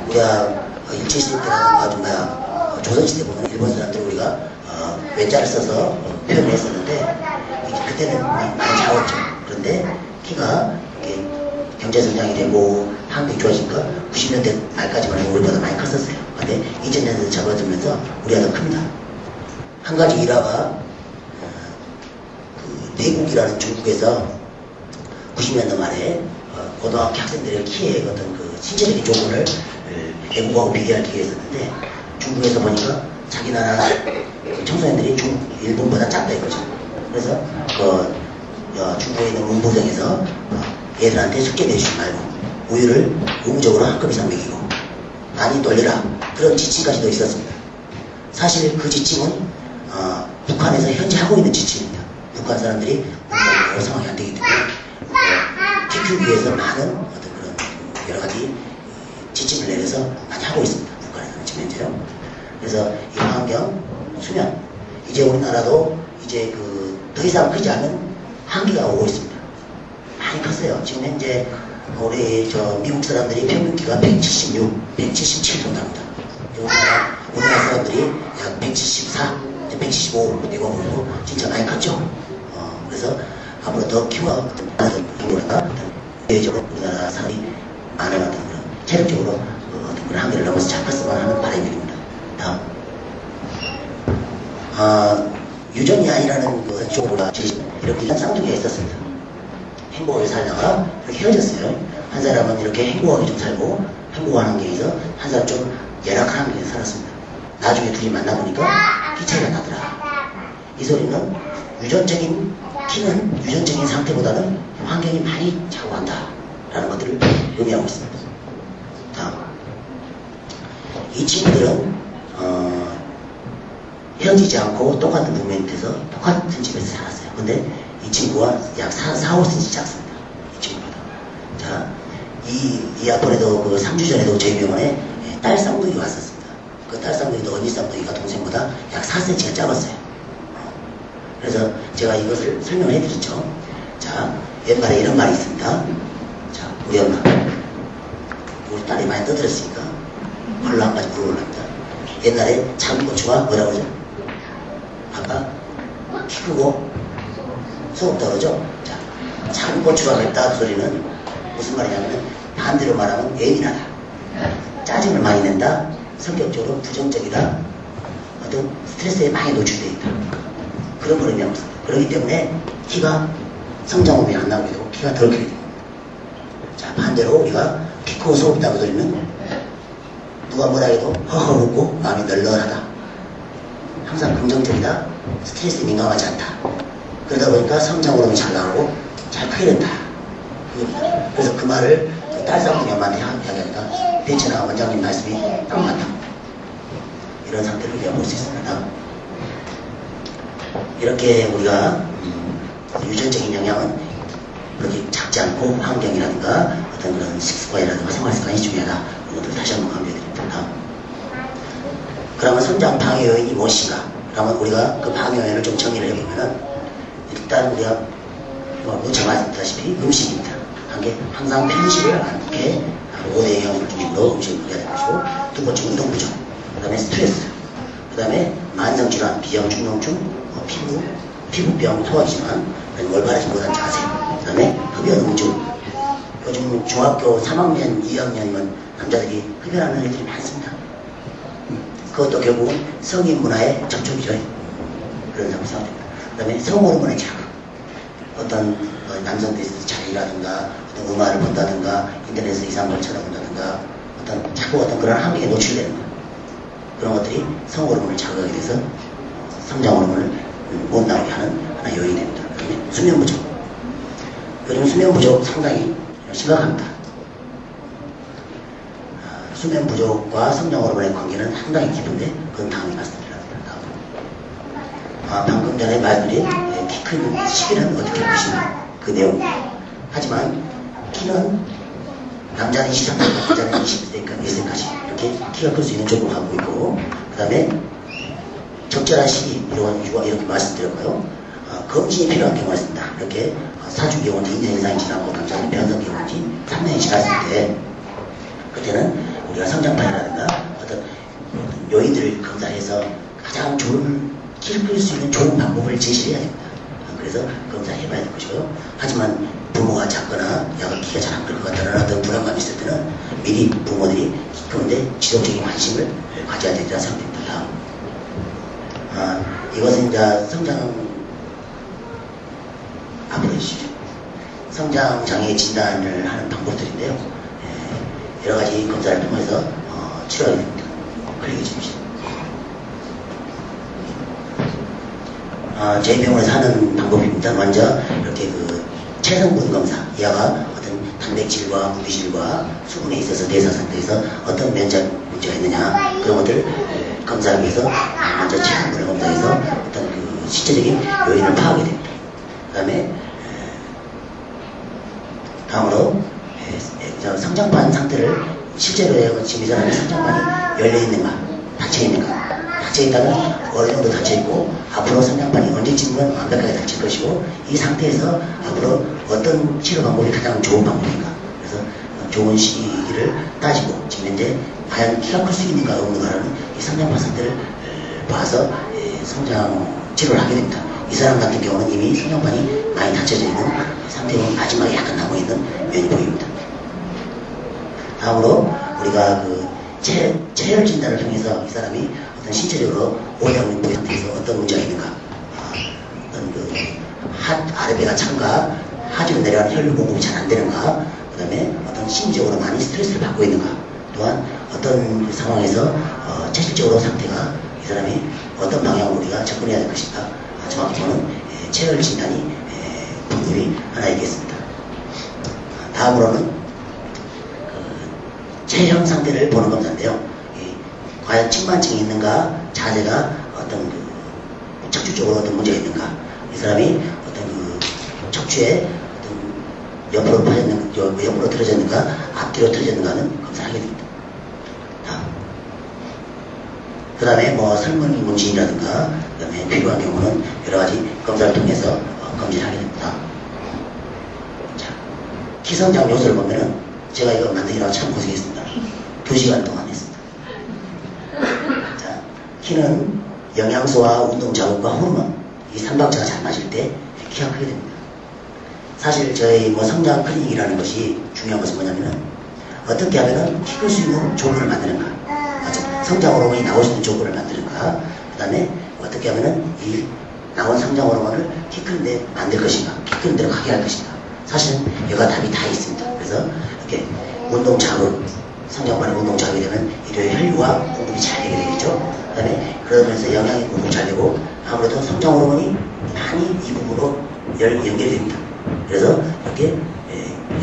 우리가 일제시대 때나 조선시대 보면 일본 사람들 우리가 외자를 써서 표현을 했었는데 그때는 많이 작았죠. 그런데 키가 이렇게 경제성장이 되고 환경이 좋아지니까 90년대 말까지만 해도 우리보다 많이 컸었어요. 근데 2000년대 접어들면서 우리가 더 큽니다. 한 가지 일화가 내국이라는 중국에서 90년대 말에 고등학교 학생들의 키의 어떤 그 신체적인 조건을 외국하고 비교할 기회가 있었는데 중국에서 보니까 자기 나라 청소년들이 일본보다 작다 이거죠. 그래서 중국에 있는 문부정에서 얘들한테 숙제 내주지 말고 우유를 의무적으로 한 컵 이상 먹이고 많이 놀려라 그런 지침까지도 있었습니다. 사실 그 지침은 북한에서 현재 하고 있는 지침입니다. 북한 사람들이 상황이 안 되기 때문에 키우기 위해서 많은 어떤 그런 여러 가지 지침을 내려서 많이 하고 있습니다. 북한에서는 지금 현재요. 그래서 이 환경, 수면, 이제 우리나라도 이제 더 이상 크지 않은 한기가 오고 있습니다. 많이 컸어요. 지금 현재 우리 미국 사람들이 평균 키가 176, 177 정도 합니다. 우리나라 사람들이 약 174, 175 되고 보고 진짜 많이 컸죠. 그래서 앞으로 더 키워 많은 정도가 대외적으로 우리나라 사람이 많은 어떤 그런 체력적으로 어떤 그런 한계를 넘어서 잘 컸으면 하는 바람입니다. 다음. 유전이아이라는 그 쪽으로 이렇게 쌍둥이가 있었습니다. 행복하게 살다가 이렇게 헤어졌어요. 한 사람은 이렇게 행복하게 좀 살고 행복한 환경에서 한 사람 좀 열악한 환경에서 살았습니다. 나중에 둘이 만나보니까 키 차이가 나더라. 이 소리는 유전적인 키는 유전적인 상태보다는 환경이 많이 좌우한다 라는 것들을 의미하고 있습니다. 다음. 이 친구들은 헤어지지 않고 똑같은 문명에서 똑같은 집에서 살았어요. 근데 이 친구가 약 4-5cm 작습니다. 이 친구보다. 자, 이 앞번에도 그 3주 전에도 저희 병원에 딸 쌍둥이가 왔었습니다. 그 딸 쌍둥이도 언니 쌍둥이가 동생보다 약 4cm가 작았어요. 그래서 제가 이것을 설명을 해드렸죠. 자, 옛말에 이런 말이 있습니다. 자, 우리 엄마. 우리 딸이 많이 떠들었으니까 걸로 한 가지 물어보랍니다. 옛날에 작은 고추가 뭐라고 그러죠? 아까 키 크고 소 없다 그러죠? 자, 작은 고추가 맵다 그 소리는 무슨 말이냐면 반대로 말하면 예민하다. 짜증을 많이 낸다. 성격적으로 부정적이다. 어떤 스트레스에 많이 노출되어 있다. 그런 걸 의미하고 있습니다. 그렇기 때문에 키가 성장홈이 안 나오게 되고 키가 덜 크게 됩니다. 자, 반대로 우리가 키 크고 소 없다 그 소리는 누가 뭐라 해도 허허 웃고 마음이 널널하다. 항상 긍정적이다. 스트레스에 민감하지 않다. 그러다 보니까 성장 호르몬이 잘 나오고 잘 크게 된다. 그래서 그 말을 그 딸 쌍둥이 엄마한테 이야기하니까 배치나 원장님 말씀이 딱 맞다. 이런 상태를 우리가 볼 수 있습니다. 이렇게 우리가 유전적인 영향은 그렇게 작지 않고 환경이라든가 어떤 그런 식습관이라든가 생활습관이 중요하다. 그런 것들 다시 한번 강조해드립니다. 그러면 성장 방해 요인이 무엇인가? 그러면 우리가 그 방해 요인을 좀 정리를 해보면은 일단 우리가 무척 말씀드렸다시피 음식입니다. 항상 편식을 않게 5대 영양소 중심으로 음식을 먹여야 될 것이고, 두 번째 운동 부족, 그 다음에 스트레스, 그 다음에 만성질환, 비형, 중농증, 피부병, 소화기질환, 올바르지 못한 자세, 그 다음에 흡연 음주. 요즘 중학교 3학년, 2학년이면 남자들이 흡연하는 애들이 많습니다. 그것도 결국은 성인 문화의 접촉이죠. 그런 상황이 됩니다. 그 다음에 성호르몬의 자극. 어떤 남성들이 자리라든가 어떤 음악을 본다든가 인터넷에서 이상한 걸 쳐다본다든가 자꾸 어떤 그런 환경에 노출되는 것, 그런 것들이 성호르몬을 자극하게 돼서 성장 호르몬을 못 나오게 하는 하나의 요인이 됩니다. 그다음에 수면 부족. 요즘 수면 부족 상당히 심각합니다. 수면 부족과 성장 호르몬의 관계는 상당히 깊은데 그건 다음에 말씀드리겠습니다. 방금 전에 말씀드린 키 큰 시기는 어떻게 보시나 그 내용. 하지만 키는 남자는 23세, 여자는 20세까지 이렇게 키가 클 수 있는 조건을 갖고 있고, 그 다음에 적절한 시기 이렇게 말씀드렸고요. 검진이 필요한 경우가 있습니다. 이렇게 사주 경우는 2년 이상이 지나고 남자는 변성 경우는 3년이 지났을 때, 그때는 우리가 성장판이라든가 어떤 요인들을 검사해서 가장 좋은 키를 클 수 있는 좋은 방법을 제시를 해야 됩니다. 그래서 검사해봐야 될 것이고요. 하지만 부모가 작거나 약간 키가 잘 안 클 것 같다는 어떤 불안감이 있을 때는 미리 부모들이 키 크는데 지속적인 관심을 가져야 된다고 생각됩니다. 이것은 이제 앞으로 해주십시오. 성장장애 진단을 하는 방법들인데요. 여러 가지 검사를 통해서 치료하게 됩니다. 클릭해 주십시오. 저희 병원에서 하는 방법입니다. 먼저 이렇게 체성분 검사, 이하가 어떤 단백질과 무기질과 수분에 있어서 대사 상태에서 어떤 문제가 있느냐, 그런 것들을 검사하기 위해서 먼저 체성분을 검사해서 어떤 신체적인 요인을 파악하게 됩니다. 그 다음에 다음으로 성장판 상태를 실제로 지금 이 사람의 성장판이 열려있는가, 닫혀있는가. 닫혀있다면 어느 정도 닫혀있고 앞으로 성장판이 언제쯤은 완벽하게 닫힐 것이고 이 상태에서 앞으로 어떤 치료 방법이 가장 좋은 방법인가. 그래서 좋은 시기를 따지고 지금 현재 과연 키가 클 수 있는가 없는가라는 이 성장판 상태를 봐서 성장 치료를 하게 됩니다. 이 사람 같은 경우는 이미 성장판이 많이 닫혀져 있는 상태로 마지막에 약간 남아있는 면이 보입니다. 다음으로 우리가 그 체열 진단을 통해서 이 사람이 어떤 신체적으로 오장육부의 상태에서 어떤 문제가 있는가, 어떤 그 아랫배가 찬가, 하지로 내려가는 혈류 공급이 잘 안 되는가, 그 다음에 어떤 심리적으로 많이 스트레스를 받고 있는가, 또한 어떤 그 상황에서 체질적으로 상태가 이 사람이 어떤 방향으로 우리가 접근해야 될 것인가, 정확히 보는 체열 진단이 방법이 하나 있겠습니다. 다음으로는 체형 상태를 보는 검사인데요. 과연 측만증이 있는가, 자세가 어떤 그 척추 쪽으로 어떤 문제가 있는가, 이 사람이 어떤 그 척추에 어떤 옆으로 파졌는, 옆으로 틀어졌는가, 앞뒤로 틀어졌는가는 검사를 하게 됩니다. 그 다음에 뭐 설문 문진이라든가, 그 다음에 필요한 경우는 여러 가지 검사를 통해서 검진을 하게 됩니다. 자, 기성장 요소를 보면은 제가 이거 만들기라고 참 고생했습니다. 2시간 동안 했습니다. 자, 키는 영양소와 운동 자극과 호르몬, 이 3박자가 잘 맞을 때 키가 크게 됩니다. 사실 저희 뭐 성장 클리닉이라는 것이 중요한 것은 뭐냐면은 어떻게 하면은 키 클 수 있는 조건을 만드는가, 성장 호르몬이 나올 수 있는 조건을 만드는가, 그 다음에 어떻게 하면은 이 나온 성장 호르몬을 키 크는데 만들 것인가, 키 크는 대로 가게 할 것인가. 사실은 여가 답이 다 있습니다. 그래서 이렇게 운동 자극, 성장판의 운동 자극이 되면 일요일 혈류와 공급이 잘 되게 되겠죠. 그 다음에 그러면서 영양이 공급 잘 되고 아무래도 성장 호르몬이 많이 이 부분으로 연결이 됩니다. 그래서 이렇게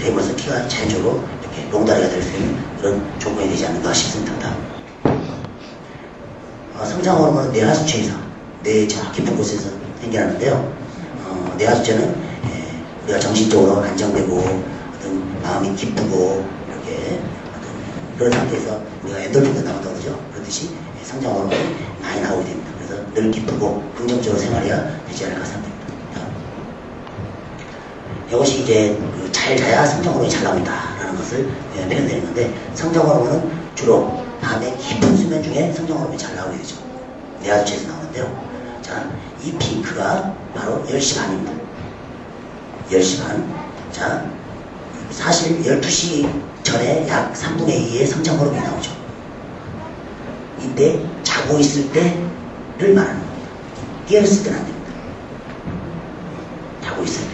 되면서 키가 자연적으로 이렇게 롱다리가 될 수 있는 그런 조건이 되지 않는가 싶습니다. 성장 호르몬은 뇌하수체에서, 뇌 저 깊은 곳에서 생겨나는데요. 뇌하수체는 우리가 정신적으로 안정되고 어떤 마음이 기쁘고 이렇게 어떤 그런 상태에서 우리가 엔돌핀도 나온다고 그러죠. 그렇듯이 성장 호르몬이 많이 나오게 됩니다. 그래서 늘 기쁘고 긍정적으로 생활해야 되지 않을까 생각됩니다. 이것이 이제 잘 자야 성장 호르몬이 잘 나온다라는 것을 표현되는 건데, 성장 호르몬은 주로 밤에 깊은 수면 중에 성장 호르몬이 잘 나오게 되죠. 뇌하수체에서 나오는데요. 자, 이 피크가 바로 10시 반입니다. 10시 반. 자, 사실 12시 전에 약 3분의 2의 성장 호르몬이 나오죠. 이때 자고 있을 때를 말하는 겁니다. 깨어있을 때는 안 됩니다. 자고 있을 때.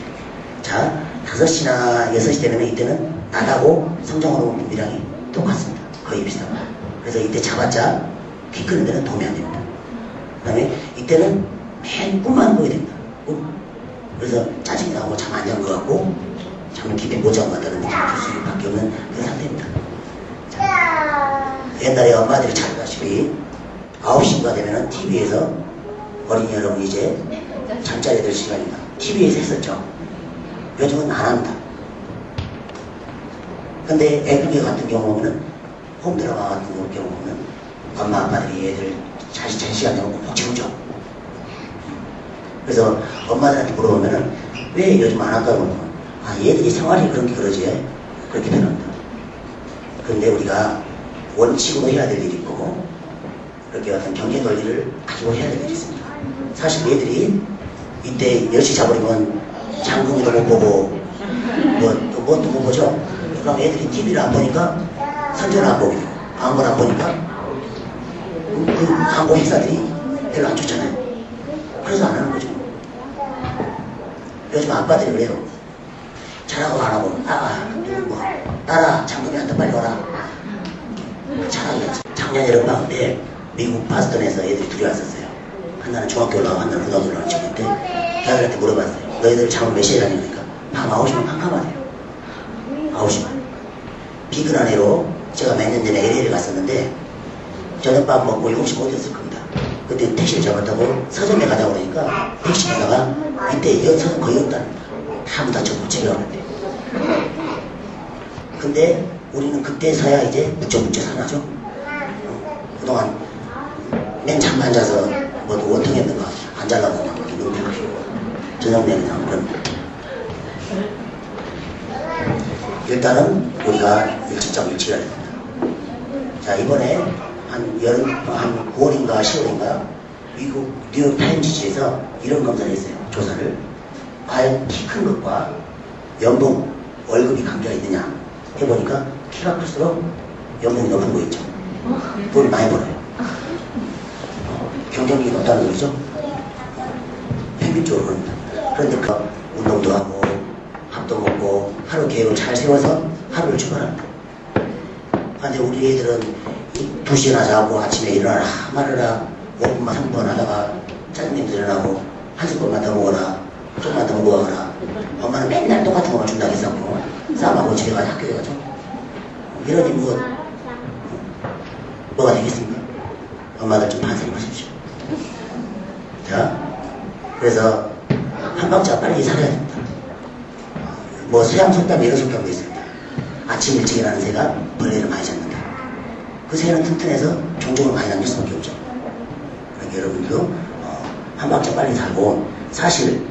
자, 5시나 6시 되면 이때는 낮하고 성장 호르몬 분비량이 똑같습니다. 거의 비슷합니다. 그래서 이때 자봤자 키 크는 데는 도움이 안 됩니다. 그 다음에 이때는 매일 꿈만 꾸게 됩니다. 꿈. 그래서 짜증이 나고 잠 안 잔 것 같고 잠을 깊이 못 잔 것 같다는 느낌을 줄 수밖에 없는 그런 상태입니다. 자, 옛날에 엄마들이 잘 아시다시피 9시가 되면은 TV에서 어린이 여러분 이제 잠자리 들 시간입니다. TV에서 했었죠. 요즘은 안 합니다. 근데 애국에 같은 경우 보면은 홈드라마 같은 경우 보면 엄마 아빠들이 애들 잘 시간 되면 꼭 재우죠. 그래서 엄마들한테 물어보면은 왜 요즘 안 할까 그러면 얘들이 생활이 그렇게 그러지, 그렇게 변합니다. 그런데 우리가 원칙으로 해야 될 일이 있고 그렇게 어떤 경제 논리를 가지고 해야 될 일이 있습니다. 사실 얘들이 이때 10시 자버리면 장궁이도 못 보고 뭣도 못 보죠. 그럼 애들이 TV를 안 보니까 선전을 안 보게 되고 광고를 안 보니까 그 광고 회사들이 별로 안 좋잖아요. 그래서 안 하는 거죠. 요즘 아빠들이 그래요. 잘하고 안 하고 따라 장군이한테 빨리 와라. 잘하겠지. 작년 여름방학 때 미국 바스턴에서 애들이 둘이 왔었어요. 하나는 중학교 올라가고 하나는 고등학교 올라가고 친구인데 걔들한테 물어봤어요. 너희들 잠을 몇 시에 자니까 밤 9시면 깜깜하대요. 9시만. 비근한 애로 제가 몇 년 전에 LA를 갔었는데 저녁밥 먹고 7시 못 있었을 겁니다. 그때 택시를 잡았다고 서점에 가자고 그러니까 택시 가다가 이때 서점 거의 없다는 겁니다. 다 문 닫혀고 제가 오는데 근데 우리는 그때서야 이제 무척무척 살아죠. 그동안 맨 잠만 자서 뭐 원통했는가 안 잘라도 그냥 뭐 눈 피우고 저녁 내내 그냥 그런. 일단은 우리가 일찍 일찍 해야 됩니다. 자, 이번에 한 9월인가 10월인가 미국 뉴욕 타임지지에서 이런 검사를 했어요. 조사를. 과연 키 큰 것과 연봉, 월급이 관계가 있느냐 해보니까 키가 클수록 연봉이 높은 거 있죠. 돈 많이 벌어요. 경쟁력이 높다는 거죠. 평균적으로 그럽니다. 그런데 그 운동도 하고 밥도 먹고 하루 계획을 잘 세워서 하루를 출발합니다. 그런데 우리 애들은 2시나 자고 아침에 일어나라 말하라 5분만 3분 하다가 짜증내면서 일어나고 한 숟갈만 더 먹어라 조금만 더 먹어라. 엄마는 맨날 똑같은 것만 준다고 했었고 싸움하고 집에 가서 학교에 가죠. 이러니 뭐가 되겠습니까? 엄마들 좀 반성하십시오. 자, 그래서 한 박자 빨리 살아야 됩니다. 뭐 서양속담 이런 속담도 있습니다. 아침 일찍 일어나는 새가 벌레를 많이 잡는다. 그 새는 튼튼해서 종종을 많이 남길 수밖에 없죠. 그러니까 여러분도 한 박자 빨리 살고, 사실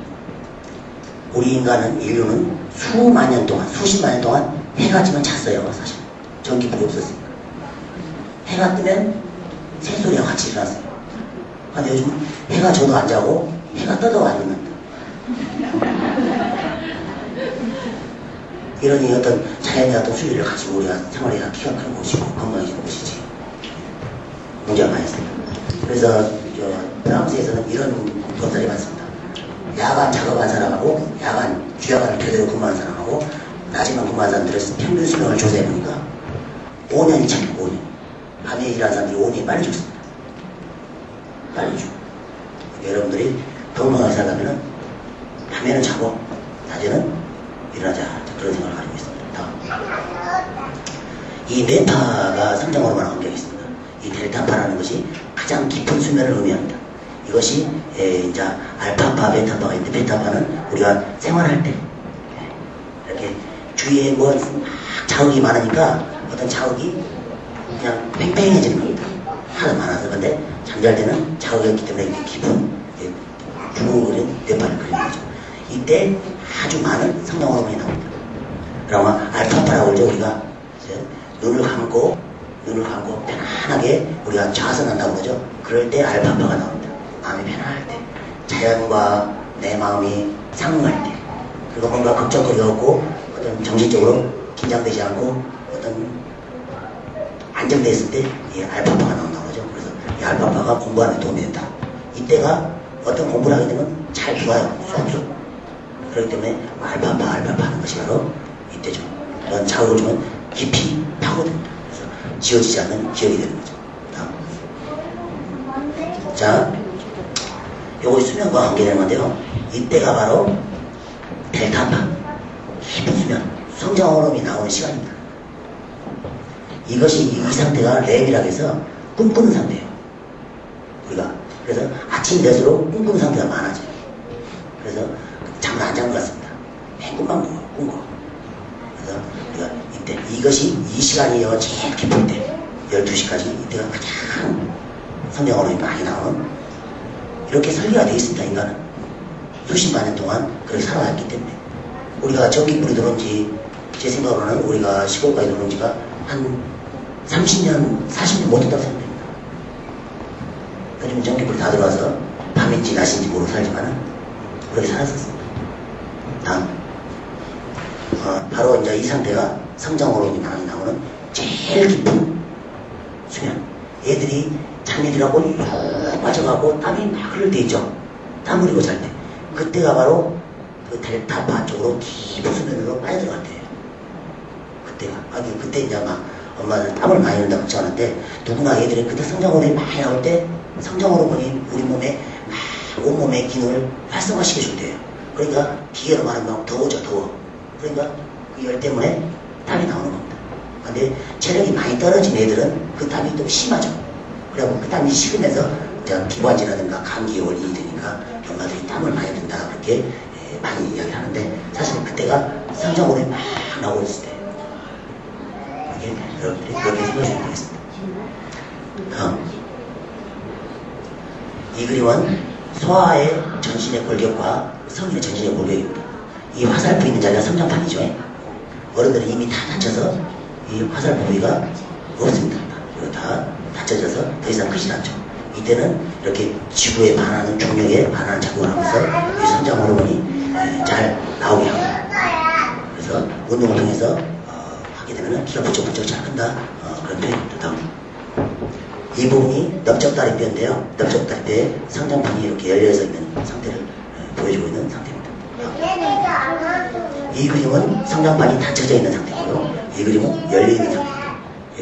우리 인류는 수만 년 동안, 수십만 년 동안 해가 지면 잤어요. 사실 전기불이 없었으니까. 해가 뜨면 새소리와 같이 일어났어요. 근데 요즘은 해가 져도 안 자고 해가 떠도 안 일어난다. 이러니 어떤 자연의 어떤 수리를 가지고 우리가 생활해야 키가 큰 곳이고 건강해지는 곳이지. 문제가 많이 있습니다. 그래서 프랑스에서는 이런 것들이 많습니다. 야간 작업한 사람하고 주야간을 제대로 근무하는 사람하고 낮에만 근무하는 사람들의 평균 수명을 조사해보니까 5년이 차이에요. 5년. 밤에 일하는 사람들이 5년이 빨리 죽습니다. 빨리 죽어. 여러분들이 건강하게 살려면 밤에는 자고 낮에는 일어나자, 그런 생각을 가지고 있습니다. 다음. 이 뇌파가 성장 호르몬과 관계가 있습니다. 이 델타파라는 것이 가장 깊은 수면을 의미합니다. 이것이 이제 알파파, 베타파가 있는데, 베타파는 우리가 생활할 때 이렇게 주위에 뭐 자극이 많으니까 어떤 자극이 그냥 팽팽해지는 겁니다. 하도 많아서. 근데 잠잘 때는 자극이 없기 때문에 이렇게 깊은 주먹을 그린 뇌파를 그리는 거죠. 이때 아주 많은 성장 호르몬이 나옵니다. 그러면 알파파라고 그러죠. 우리가 눈을 감고 편안하게 우리가 좌선한다고 그러죠. 그럴 때 알파파가 나옵니다. 마음이 편안할 때, 자연과 내 마음이 상응할 때, 그리고 뭔가 걱정거리가 없고 어떤 정신적으로 긴장되지 않고 어떤 안정되어 있을 때 이 알파파가 나온다고 그러죠. 그래서 이 알파파가 공부하는 데 도움이 된다. 이때가 어떤 공부를 하게 되면 잘 좋아요. 쏙쏙. 그렇기 때문에 알파파 하는 것이 바로 이때죠. 이런 자극을 주면 깊이 파고듭니다. 그래서 지워지지 않는 기억이 되는 거죠. 다음. 자, 요것이 수면과 관계되는 건데요. 이때가 바로 델타파, 깊은 수면, 성장 호르몬이 나오는 시간입니다. 이것이 이 상태가 렘이라고 해서 꿈꾸는 상태예요. 우리가. 그래서 아침 될수록 꿈꾸는 상태가 많아져요. 그래서 잠을 안 잔 것 같습니다. 맨 꿈만 꾸고. 그래서 우리가 이때, 이것이 이 시간이요, 제일 깊을 때, 12시까지 이때가 가장 성장 호르몬이 많이 나오는, 이렇게 설계가 되어 있습니다. 인간은 수십만 년 동안 그렇게 살아왔기 때문에. 우리가 전기불이 들어온 지, 제 생각으로는 우리가 시골까지 들어온 지가 한 30년, 40년 못 됐다고 생각됩니다. 요즘 전기불이 다 들어와서 밤인지 낮인지 모르고 살지만 그렇게 살았었습니다. 다음. 바로 이제 이 상태가 성장 호르몬이 많이 나오는 제일 깊은 수면. 애들이 장애들하고 쭉 빠져가고 땀이 막 흘릴 때 있죠. 땀 흘리고 잘 때. 그때가 바로 그 델타파 쪽으로 깊은 수면으로 빠져들어갈 때예요. 그때가. 그때 이제 막 엄마들 땀을 많이 흘린다고 걱정하는데, 누구나 애들이 그때 성장 호르몬이 많이 나올 때 성장 호르몬이 우리 몸에 막 온몸의 기능을 활성화시켜줄 때예요. 그러니까 비교로 말하면 더워져, 더워. 그러니까 그 열 때문에 땀이 나오는 겁니다. 근데 체력이 많이 떨어진 애들은 그 땀이 좀 심하죠. 그래고 그 땀이 식으면서 기관지라든가 감기에 원인이 되니까 엄마들이 땀을 많이 든다, 그렇게 많이 이야기를 하는데, 사실 그때가 성장 호르몬이 막 나오고 있을 때. 여러분들이 그렇게 생각하시면 되겠습니다. 다음. 이 그림은 소아의 전신의 골격과 성인의 전신의 골격입니다. 이 화살표 있는 자리가 성장판이죠. 어른들은 이미 다 다쳐서 이 화살표 부위가 없습니다. 이거 다 다쳐져서 더 이상 크지 않죠. 이때는 이렇게 지구에 반하는 중력에 반하는 작용을 하면서 이 성장 호르몬이 잘 나오게 합니다. 그래서 운동을 통해서 하게 되면 키가 부쩍부쩍 잘 큰다. 그런 표현입니다. 다음. 이 부분이 넓적다리뼈인데요. 넓적다리뼈에 성장판이 이렇게 열려져 있는 상태를 보여주고 있는 상태입니다. 이 그림은 성장판이 닫혀져 있는 상태고요. 이 그림은 열려있는 상태입니다.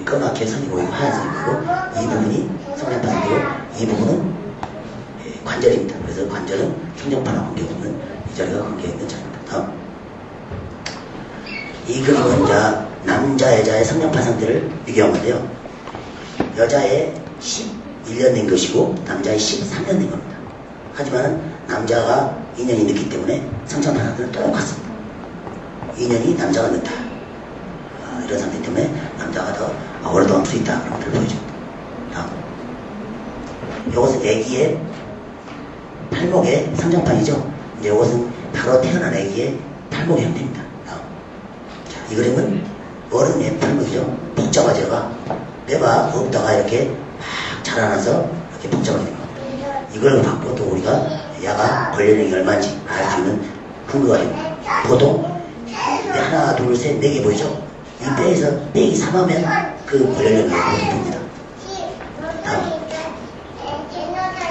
까맣게 선이 보이고 하얀 선이 보이고 이 부분이 성장판이고 이 부분은 관절입니다. 그래서 관절은 성장판하고 관계없는 이 자리가 관계있는 자리입니다. 다음. 이 그림은 남자, 여자의 성장판 상태를 비교한 건데요. 여자의 11년 된 것이고 남자의 13년 된 겁니다. 하지만 남자가 2년이 늦기 때문에 성장판 상태는 똑같습니다. 2년이 남자가 늦다. 이런 상태 때문에 남자가 더 오랫동안 수 있다. 그런 것을 보여줍니다. 다음. 이것은 애기의 팔목의 성장판이죠. 이제 이것은 바로 태어난 애기의 팔목의 형태입니다. 다음. 자, 이 그림은 어른의 팔목이죠. 복잡하지가 뼈가 없다가 이렇게 막 자라나서 이렇게 복잡하게 된 겁니다. 이걸 갖고 또 우리가 야가 권련력이 얼마인지 알 수 있는 근거가 됩니다. 보통 하나, 둘, 셋, 네 개 보이죠? 이 뼈에서 빼기 3하면 그 권련력이 보입니다. 다음.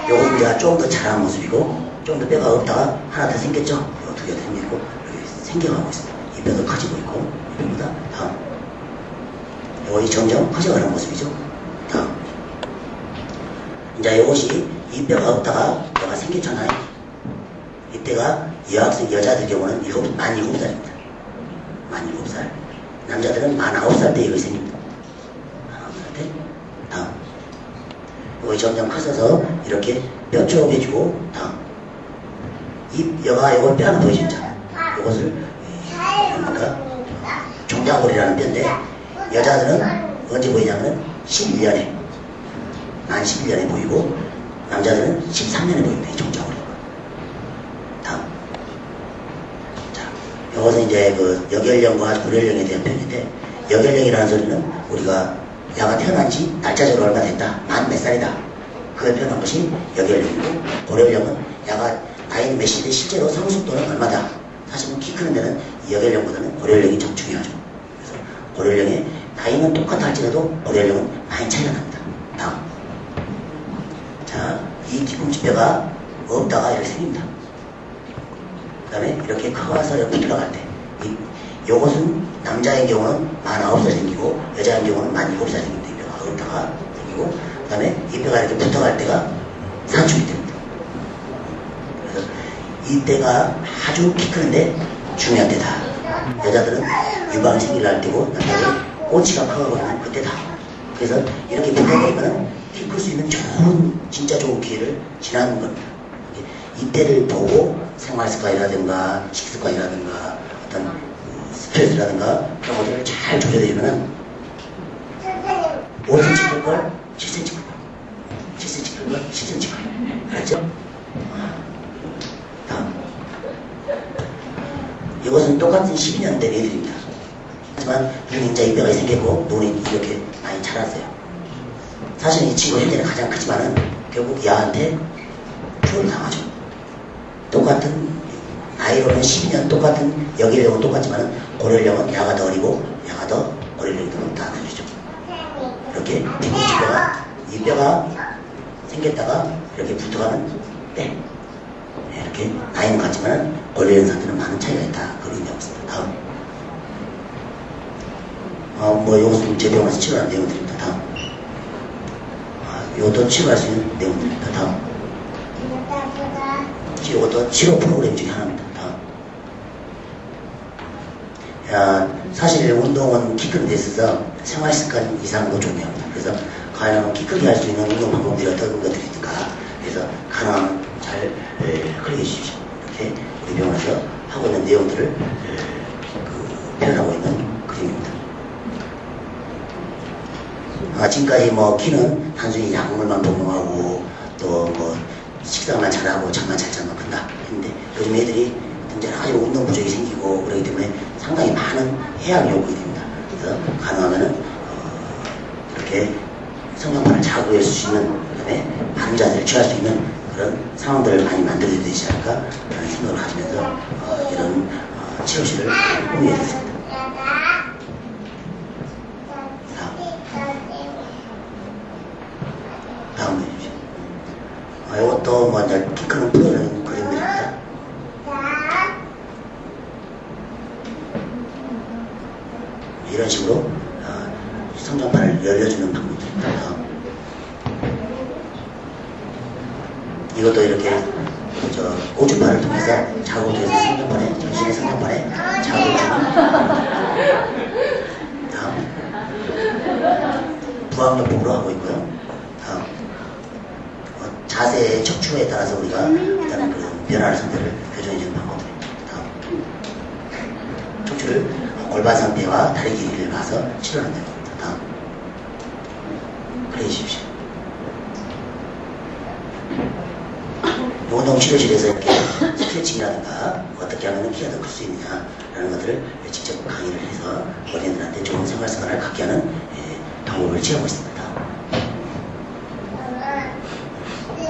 요것은 이제 좀 더 자라는 모습이고 좀 더 뼈가 없다가 하나 더 생겼죠? 요 두 개 더 생기고 이렇게 생겨가고 있습니다. 이 뼈가 커지고 있고 이뼈보다 다음. 요것이 점점 커져가는 모습이죠. 다음. 이제 요것이 이 뼈가 없다가 뼈가 생겼잖아요. 이때가 여학생 여자들 경우는 17살입니다. 만 7살. 남자들은 만 9살 때 이것이 생깁니다. 만 9살 때. 다음. 이것이 점점 커져서 이렇게 뼈쪽해주고 다음. 요걸 뼈 하나 보여주자. 이것을 뭡니까? 종자골이라는 뼈인데 여자들은 언제 보이냐면 11년에 만 11년에 보이고 남자들은 13년에 보입니다. 이 종자골이. 다음. 자, 이것은 이제 그 여결령과 고려령에 대한 표현인데 여결령이라는 소리는 우리가 야가 태어난 지 날짜적으로 얼마 됐다. 만 몇 살이다. 그걸 표현한 것이 여결령이고 고려령은 야가 나이는 몇인데 실제로 성숙도는 얼마다. 사실은 키 크는 데는 여결령보다는 고려령이 좀 중요하죠. 그래서 고려령의 나이는 똑같아 할지라도 고려령은 많이 차이가 납니다. 다음. 자, 이 뒤꿈치뼈가 없다가 이렇게 생깁니다. 그 다음에 이렇게 커서 이렇게 들어갈 때 요것은 남자의 경우는 만 9살 생기고 여자의 경우는 만 7살 생깁니다. 이 뼈가 없다가 생기고 그 다음에 이 뼈가 이렇게 붙어갈 때가 사춘기 때입니다. 그래서 이때가 아주 키 크는데 중요한 때다. 여자들은 유방이 생기려 때고 남자들은 꼬치가 커가고 있는 그때다. 그래서 이렇게 붙어버리면 키 클 수 있는 좋은 진짜 좋은 기회를 지나는 겁니다. 이때를 보고 생활 습관이라든가 식습관이라든가 어떤 스트레스라든가 그런 것들을 잘 조절해주면은 5cm 클 걸 7cm 클 걸 7cm 클 걸 10cm 클 걸 알았죠? 다음. 이것은 똑같은 12년 된 애들입니다. 하지만 눈이 이제 이뼈가 생겼고 눈이 이렇게 많이 자랐어요. 사실 이 친구 현재는 가장 크지만은 결국 야한테 추월을 당하죠. 똑같은 나이로는 12년 똑같은 여기령은 똑같지만은 고려령은 야가 더 어리고 야가 더 고려령이 더 높다 그러죠. 이렇게 뒤꿈치뼈가 이 뼈가 생겼다가 이렇게 붙어가는 때 이렇게 나이는 같지만은 고려령 상태는 많은 차이가 있다. 그런 의미가 없습니다. 다음. 이것은 제 병원에서 치료하는 내용들입니다. 다음. 이것도 치료할 수 있는 내용들입니다. 다음. 이것도 치료 프로그램 중에 하나입니다. 다음. 사실 운동은 키 크는 데 있어서 생활 습관 이상도 중요합니다. 그래서 가능하면 키 크게 할 수 있는 운동 방법들이 어떤 것들이 있을까? 그래서 가능하면 잘 클릭해 주십시오. 이렇게 우리 병원에서 하고 있는 내용들을 표현하고 있는 그림입니다. 지금까지 뭐 키는 단순히 약물만 복용하고 또 뭐 식사만 잘하고 잠만 잘 자면 큰다 했는데 요즘 애들이 굉장히 아주 운동 부족이 생기고 그렇기 때문에 상당히 많은 해양이 요구가 됩니다. 그래서 가능하면은 이렇게 성장판을 잘 구해줄 수 있는 그다음에 바른 자세를 취할 수 있는 그런 상황들을 많이 만들어야 되지 않을까 라는 생각을 가지면서 이런 치료실을 꾸미게 됐습니다. 다음 해주십시오. 이것도 뭐 이제 키 크는 풀어내는 그림들입니다. 이런 식으로 성장판을 열려주는 방법입니다. 이것도 이렇게 고주파를 통해서 자극을 통해서 성장판에, 전신의 성장판에 자극을 주는 다음 부항요법으로 하고 있고요. 다음 자세의 척추에 따라서 우리가 일단 그 변화를 선택을 교정해주는 방법입니다. 다음 척추를 골반 상태와 다리 길이를 봐서 치료하는 겁니다. 다음 그래 주십시오. 운동치료실에서 이렇게 스트레칭이라든가 어떻게 하면 키가 더 클 수 있느냐라는 것들을 직접 강의를 해서 어린이들한테 좋은 생활습관을 갖게 하는 방법을 취하고 있습니다.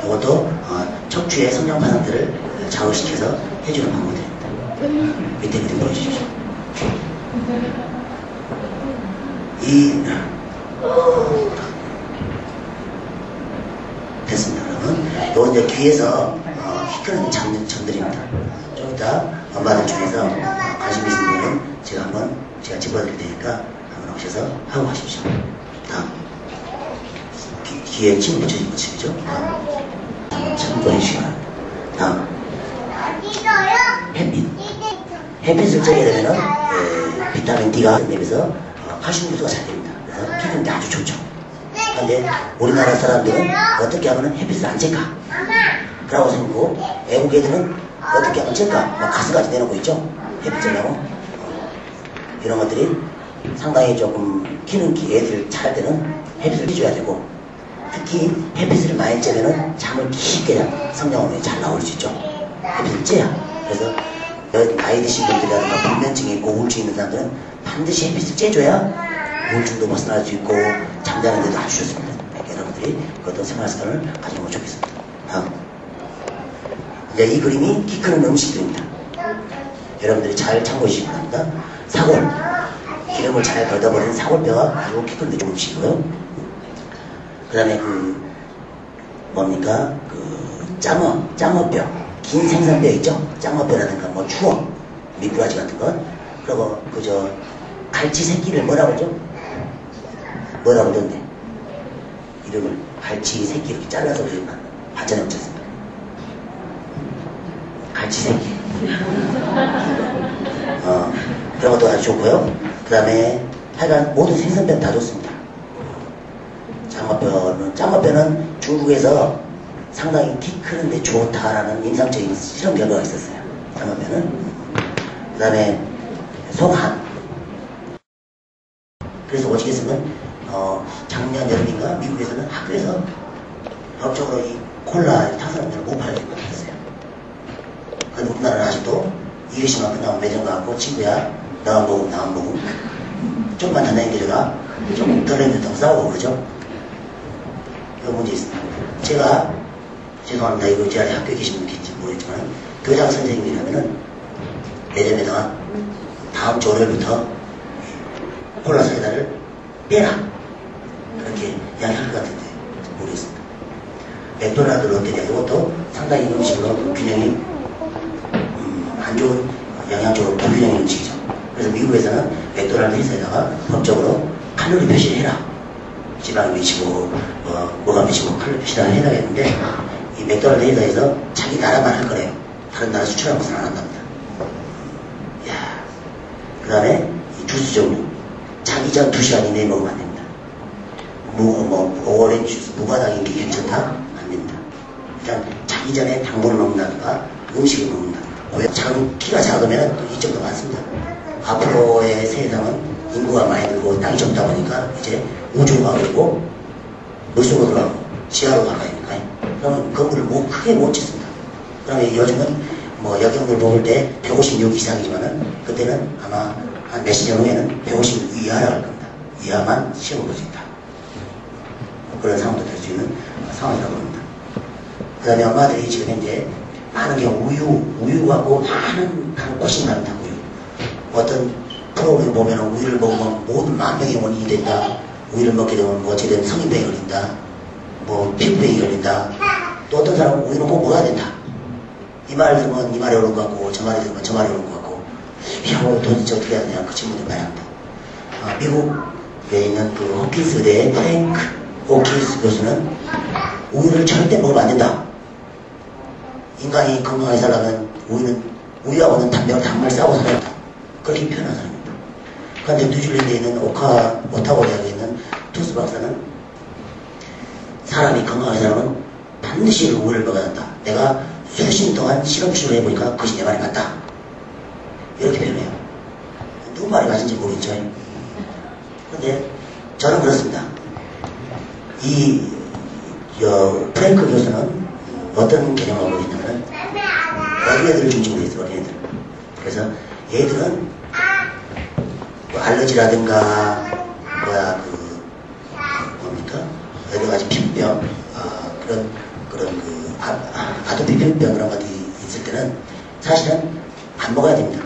이것도 척추의 성장판 상태를 자극시켜서 해주는 방법들입니다. 밑에 그림 보여주십시오. 됐습니다. 그러면 이건 이제 귀에서 키 크는 점들입니다. 좀 이따 엄마들 중에서 관심 있는 분은 제가 집어드릴 테니까 한번 오셔서 하고 가십시오. 다음 귀에 침 붙여진 모습이죠. 참 보내주시기 바랍니다. 다음 햇빛을 쬐게 되면은 비타민 D가 랩에서 칼슘 흡수가 잘 됩니다. 그래서 키 크는 데 아주 좋죠. 그런데 우리나라 사람들은 어떻게 하면 햇빛을 안 쬐까? 그러고 생각하고 외국 애들은 어떻게 하면 쬐까? 막 가스까지 내놓고 있죠? 햇빛 쬐려고. 이런 것들이 상당히 조금 키는 애들 자랄 때는 햇빛을 쬐줘야 되고 특히 햇빛을 많이 쬐면은 잠을 깊게 성장으로 잘 나올 수 있죠. 햇빛을 쬐야. 그래서 나이 드신 분들이라든가 불면증이 있고 우울증 있는 사람들은 반드시 햇빛을 쬐줘야 우울증도 벗어날 수 있고 잠자는 데도 아주 좋습니다. 여러분들이 어떤 생활습관을 가지면 좋겠습니다. 다음 이제 이 그림이 키 크는 음식들입니다. 여러분들이 잘 참고해 주시기 바랍니다. 사골, 기름을 잘 걷어버리는 사골뼈가 아주 키 크는 데 좋은 음식이고요. 그 다음에 짱어뼈, 긴 생선뼈 있죠? 짱어뼈라든가 뭐 추억, 미꾸라지 같은 것. 그리고 갈치 새끼를 뭐라 그러죠? 뭐라 그러던데? 이름을 갈치 새끼 이렇게 잘라서 그리면 반찬에 없지 않습니까? 갈치 새끼. 그런 것도 아주 좋고요. 그 다음에 하여간 모든 생선뼈는 다 좋습니다. 짱어뼈는 중국에서 상당히 키 크는데 좋다라는 임상적인 실험 결과가 있었어요. 짱어뼈는. 그 다음에 송한. 그래서 어찌겠으면 작년 여름인가 미국에서는 학교에서 법적으로 이 콜라 탄산음료를 못 팔게 했어요. 근데 우리나라는 아직도 이것이만 끝나면 매점 가고 친구야 너 안 먹음 나 안 먹음 좀만 더 남겨줘라 좀 덜 했는데 더 싸우고 그러죠. 이거 문제 있습니다. 제가 죄송합니다. 이거 제가 학교에 계신 분 계신지 모르겠지만 교장 선생님이라면은 매점에다가 다음 주 월요일부터 콜라 사이다를 빼라 그렇게 이야기할 것 같은데 모르겠습니다. 맥도날드 롯데리아 이것도 상당히 음식으로 균형이 안 좋은 영양적으로 불균형인 음식이죠. 그래서 미국에서는 맥도날드 회사에다가 법적으로 칼로리 표시를 해라. 지방이 미치고 뭐가 미치고 칼로리 표시를 해라 했는데 이 맥도날드 회사에서 자기 나라만 할 거래요. 다른 나라 수출하는 것은 안 한답니다. 그 다음에 이 주스 종류 자기 전 2시간 이내에 먹으면 안 됩니다. 오렌지 주스 무가당인 게 괜찮다? 안 됩니다. 일단 자기 전에 당분을 먹는다든가 음식을 먹는다든가 키가 작으면 또 이점도 많습니다. 앞으로의 세상은 인구가 많이 늘고 땅이 좁다 보니까 이제 우주가 그리고 물속으로 들어가고 지하로 가까이니까 그러면 건물을 크게 못 짓습니다. 그러면 요즘은 뭐 여경을 먹을 때 156 이상이지만은 그때는 아마 한 몇십 년 후에는 150 이하라고 할 겁니다. 이하만 시험을 볼 수 있다. 그런 상황도 될 수 있는 상황이라고 합니다. 그 다음에 엄마들이 지금 현재 많은 경우 우유 갖고 많은 꽃이 납니다. 우유. 어떤 프로그램 보면 우유를 먹으면 모든 만병의 원인이 된다. 우유를 먹게 되면 뭐 어찌된 성인병이 걸린다. 뭐 피부병이 걸린다. 또 어떤 사람은 우유는 꼭 먹어야 된다. 이 말 들으면 이 말이 옳은 것 같고 저 말이 들으면 저 말이 옳은 것 같고 이거 도대체 어떻게 해야 되냐 그 질문을 많이 합니다. 미국에 있는 그 호킨스 의대의 프랭크 호킨스 교수는 우유를 절대 먹으면 안 된다. 인간이 건강하게 살려면 우유하고는 단백을 싸고 살아야 한다. 그렇게 표현한 사람입니다. 그런데 뉴질랜드에 있는 오타고 대학에 있는 투스 박사는 사람이 건강하게 살려면 반드시 우유를 먹어야 한다. 내가 수십 동안 실험실을 해보니까 그것이 내 말이 맞다. 이렇게 표현해요. 누구 말이 맞은지 모르겠죠. 그런데 저는 그렇습니다. 프랭크 교수는 어떤 개념을 하고 있냐면 어린애들을 중심으로 했어요. 어린애들. 그래서 얘들은 뭐 알러지라든가 뭡니까 여러 가지 피부병 그런 아토피 피부병 그런 것들이 있을 때는 사실은 안 먹어야 됩니다.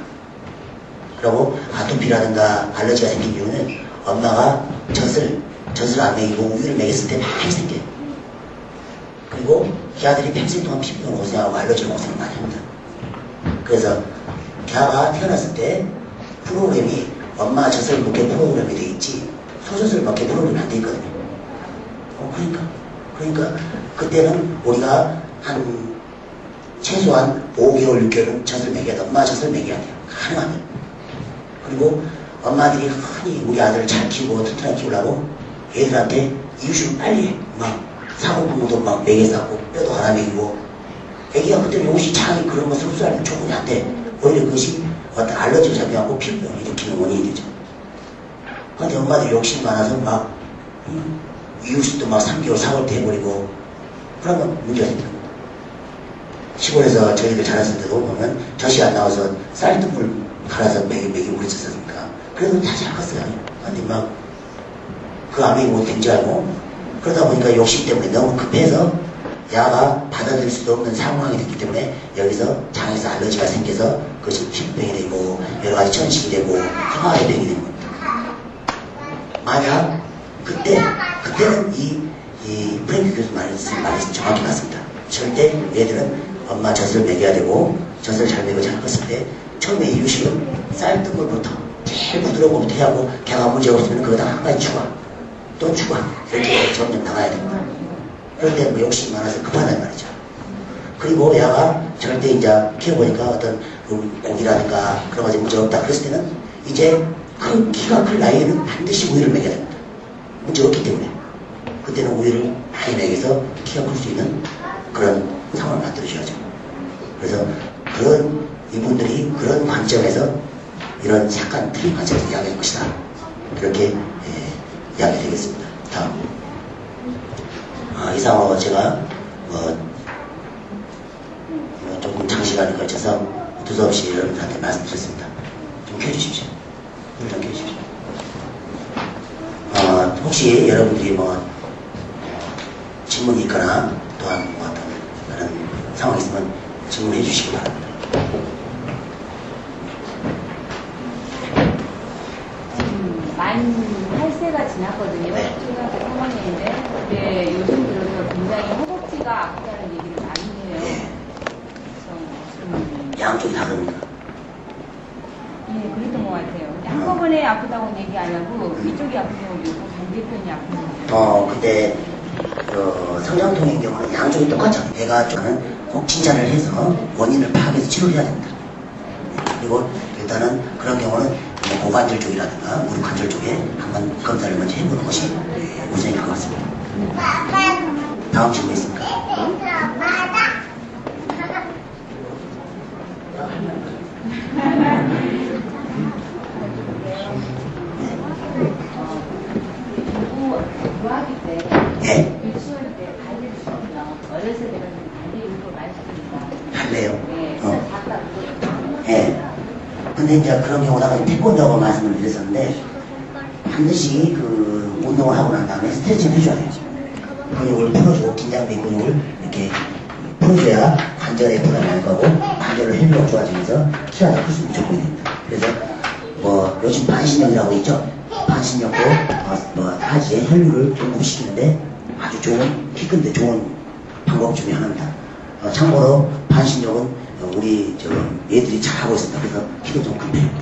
그리고 아토피라든가 알러지가 생긴 이유는 엄마가 젖을 안 먹이고 우유를 먹였을 때 많이 생겨요. 그리고 걔아들이 평생 동안 피부병을 고생하고 알러지를 고생을 많이 합니다. 그래서 걔가 태어났을 때 프로그램이 엄마 젖을 먹게 프로그램이 돼 있지 소젖을 먹게 프로그램이 안 돼 있거든요. 그러니까 그때는 우리가 한 최소한 5개월, 6개월은 젖을 먹여야 돼. 엄마 젖을 먹여야 돼요. 가능하면. 그리고 엄마들이 흔히 우리 아들을 잘 키우고 튼튼하게 키우려고 애들한테 이유식을 빨리 해. 막 사고부모도 막 먹여 쌓고 뼈도 갈아 먹이고 애기가 그때 요시 장이 그런 거 흡수하는 적응이 안 돼. 오히려 그것이 어떤 알러지를 작용하고 피부병을 일으키는 원인이 되죠. 그런데 엄마들이 욕심이 많아서 막 이유식도 막 3개월, 4개월 때 해버리고 그러면 문제가 생깁니다. 시골에서 저희들 자랐을 때도 보면 젖이 안 나와서 쌀뜨물 갈아서 먹이고 그랬었으니까 그래도 다 잘 컸어요. 근데 막 그 암이 못 된 줄 알고 그러다 보니까 욕심 때문에 너무 급해서 야가 받아들일 수도 없는 상황이 됐기 때문에 여기서 장에서 알러지가 생겨서 그것이 피부병이 되고 여러 가지 천식이 되고 항아리 병이 되는 겁니다. 만약 그때는 이 프랭크 교수 말이 정확히 맞습니다. 절대 얘들은 엄마 젖을 먹여야 되고 젖을 잘 먹여 잘 컸을 때 처음에 이유식은 쌀뜨물부터 제일 부드러운 것부터 해야 하고 걔가 문제가 없으면 그거다 한 가지 추가 또 추가 이렇게 점점 나가야 됩니다. 그런데 뭐 욕심이 많아서 급하단 말이죠. 그리고 얘가 절대 이제 키워보니까 어떤 고기라든가 그런 가지 문제가 없다 그랬을 때는 이제 그 키가 클 나이에는 반드시 우유를 먹여야 됩니다. 문제가 없기 때문에 그때는 우유를 많이 먹여서 키가 클 수 있는 그런 상황을 만들어줘야죠. 그래서 그런 이분들이 그런 관점에서 이런 약간 틀린 관점에서 이야기할 것이다. 그렇게 이야기되겠습니다. 다음. 이상으로 제가 조금 장시간에 걸쳐서 두서없이 여러분들한테 말씀드렸습니다. 좀 켜주십시오. 좀 켜주십시오. 혹시 여러분들이 질문이 있거나 또한 어떤 그런 상황이 있으면 질문해 주시기 바랍니다. 만 8세가 지났거든요. 네. 초등학교 3학년인데 근데 요즘 들어서 굉장히 허벅지가 아프다는 얘기를 많이 해요. 네. 그래서 양쪽이 다 그럽니까? 예, 그랬던 것 같아요. 근데 한꺼번에 아프다고는 얘기 안 하고 이쪽이 아픈 경우도 있고 반대편이 아픈 경우도 있고. 근데 성장통의 경우는 양쪽이 똑같죠. 배가 쪽은 꼭 진찰을 해서 원인을 파악해서 치료를 해야 됩니다. 그리고 일단은 그런 경우는 고관절 쪽이라든가 무릎 관절 쪽에 한번 검사를 먼저 해보는 것이 우선일 것 같습니다. 다음 질문 있습니까? 네. 예, 유치원 때 발레를 시키면 어렸을 때는 발레 운동을 많이 시킵니다. 할래요. 네, 어. 작다 예. 근데 이제 그런 경우다가 태권도라고 말씀을 드렸었는데, 반드시 그 운동을 하고 난 다음에 스트레칭을 해줘야 돼요. 근육을 풀어주고, 긴장된 근육을 이렇게 풀어줘야 관절에 부담이 날 거고, 관절의 혈류가 좋아지면서 키가 더 클 수 있는 조건이 됩니다. 그래서, 뭐, 요즘 반신욕이라고 있죠? 반신욕도, 하지에 혈류를 공급시키는데 아주 좋은, 키 큰데 좋은 방법 중에 하나입니다. 참고로, 반신욕은 우리 애들이 잘하고 있습니다. 그래서 키도 좀 큰 편입니다.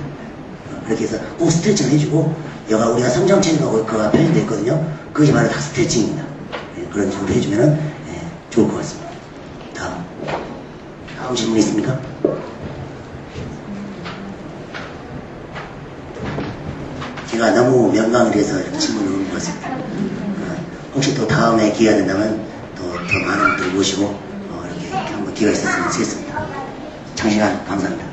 그렇게 해서 꼭 스트레칭 해주고, 여가 우리가 성장체육하고 그가 표현되어 있거든요. 그것이 바로 다 스트레칭입니다. 예, 그런 식으로 해주면 좋을 것 같습니다. 다음 질문 있습니까? 제가 너무 명강을 해서 이렇게 질문을 온 것 같습니다. 혹시 또 다음에 기회가 된다면 또 더 많은 분들 모시고 이렇게 한번 기회가 있었으면 좋겠습니다. 장시간 감사합니다.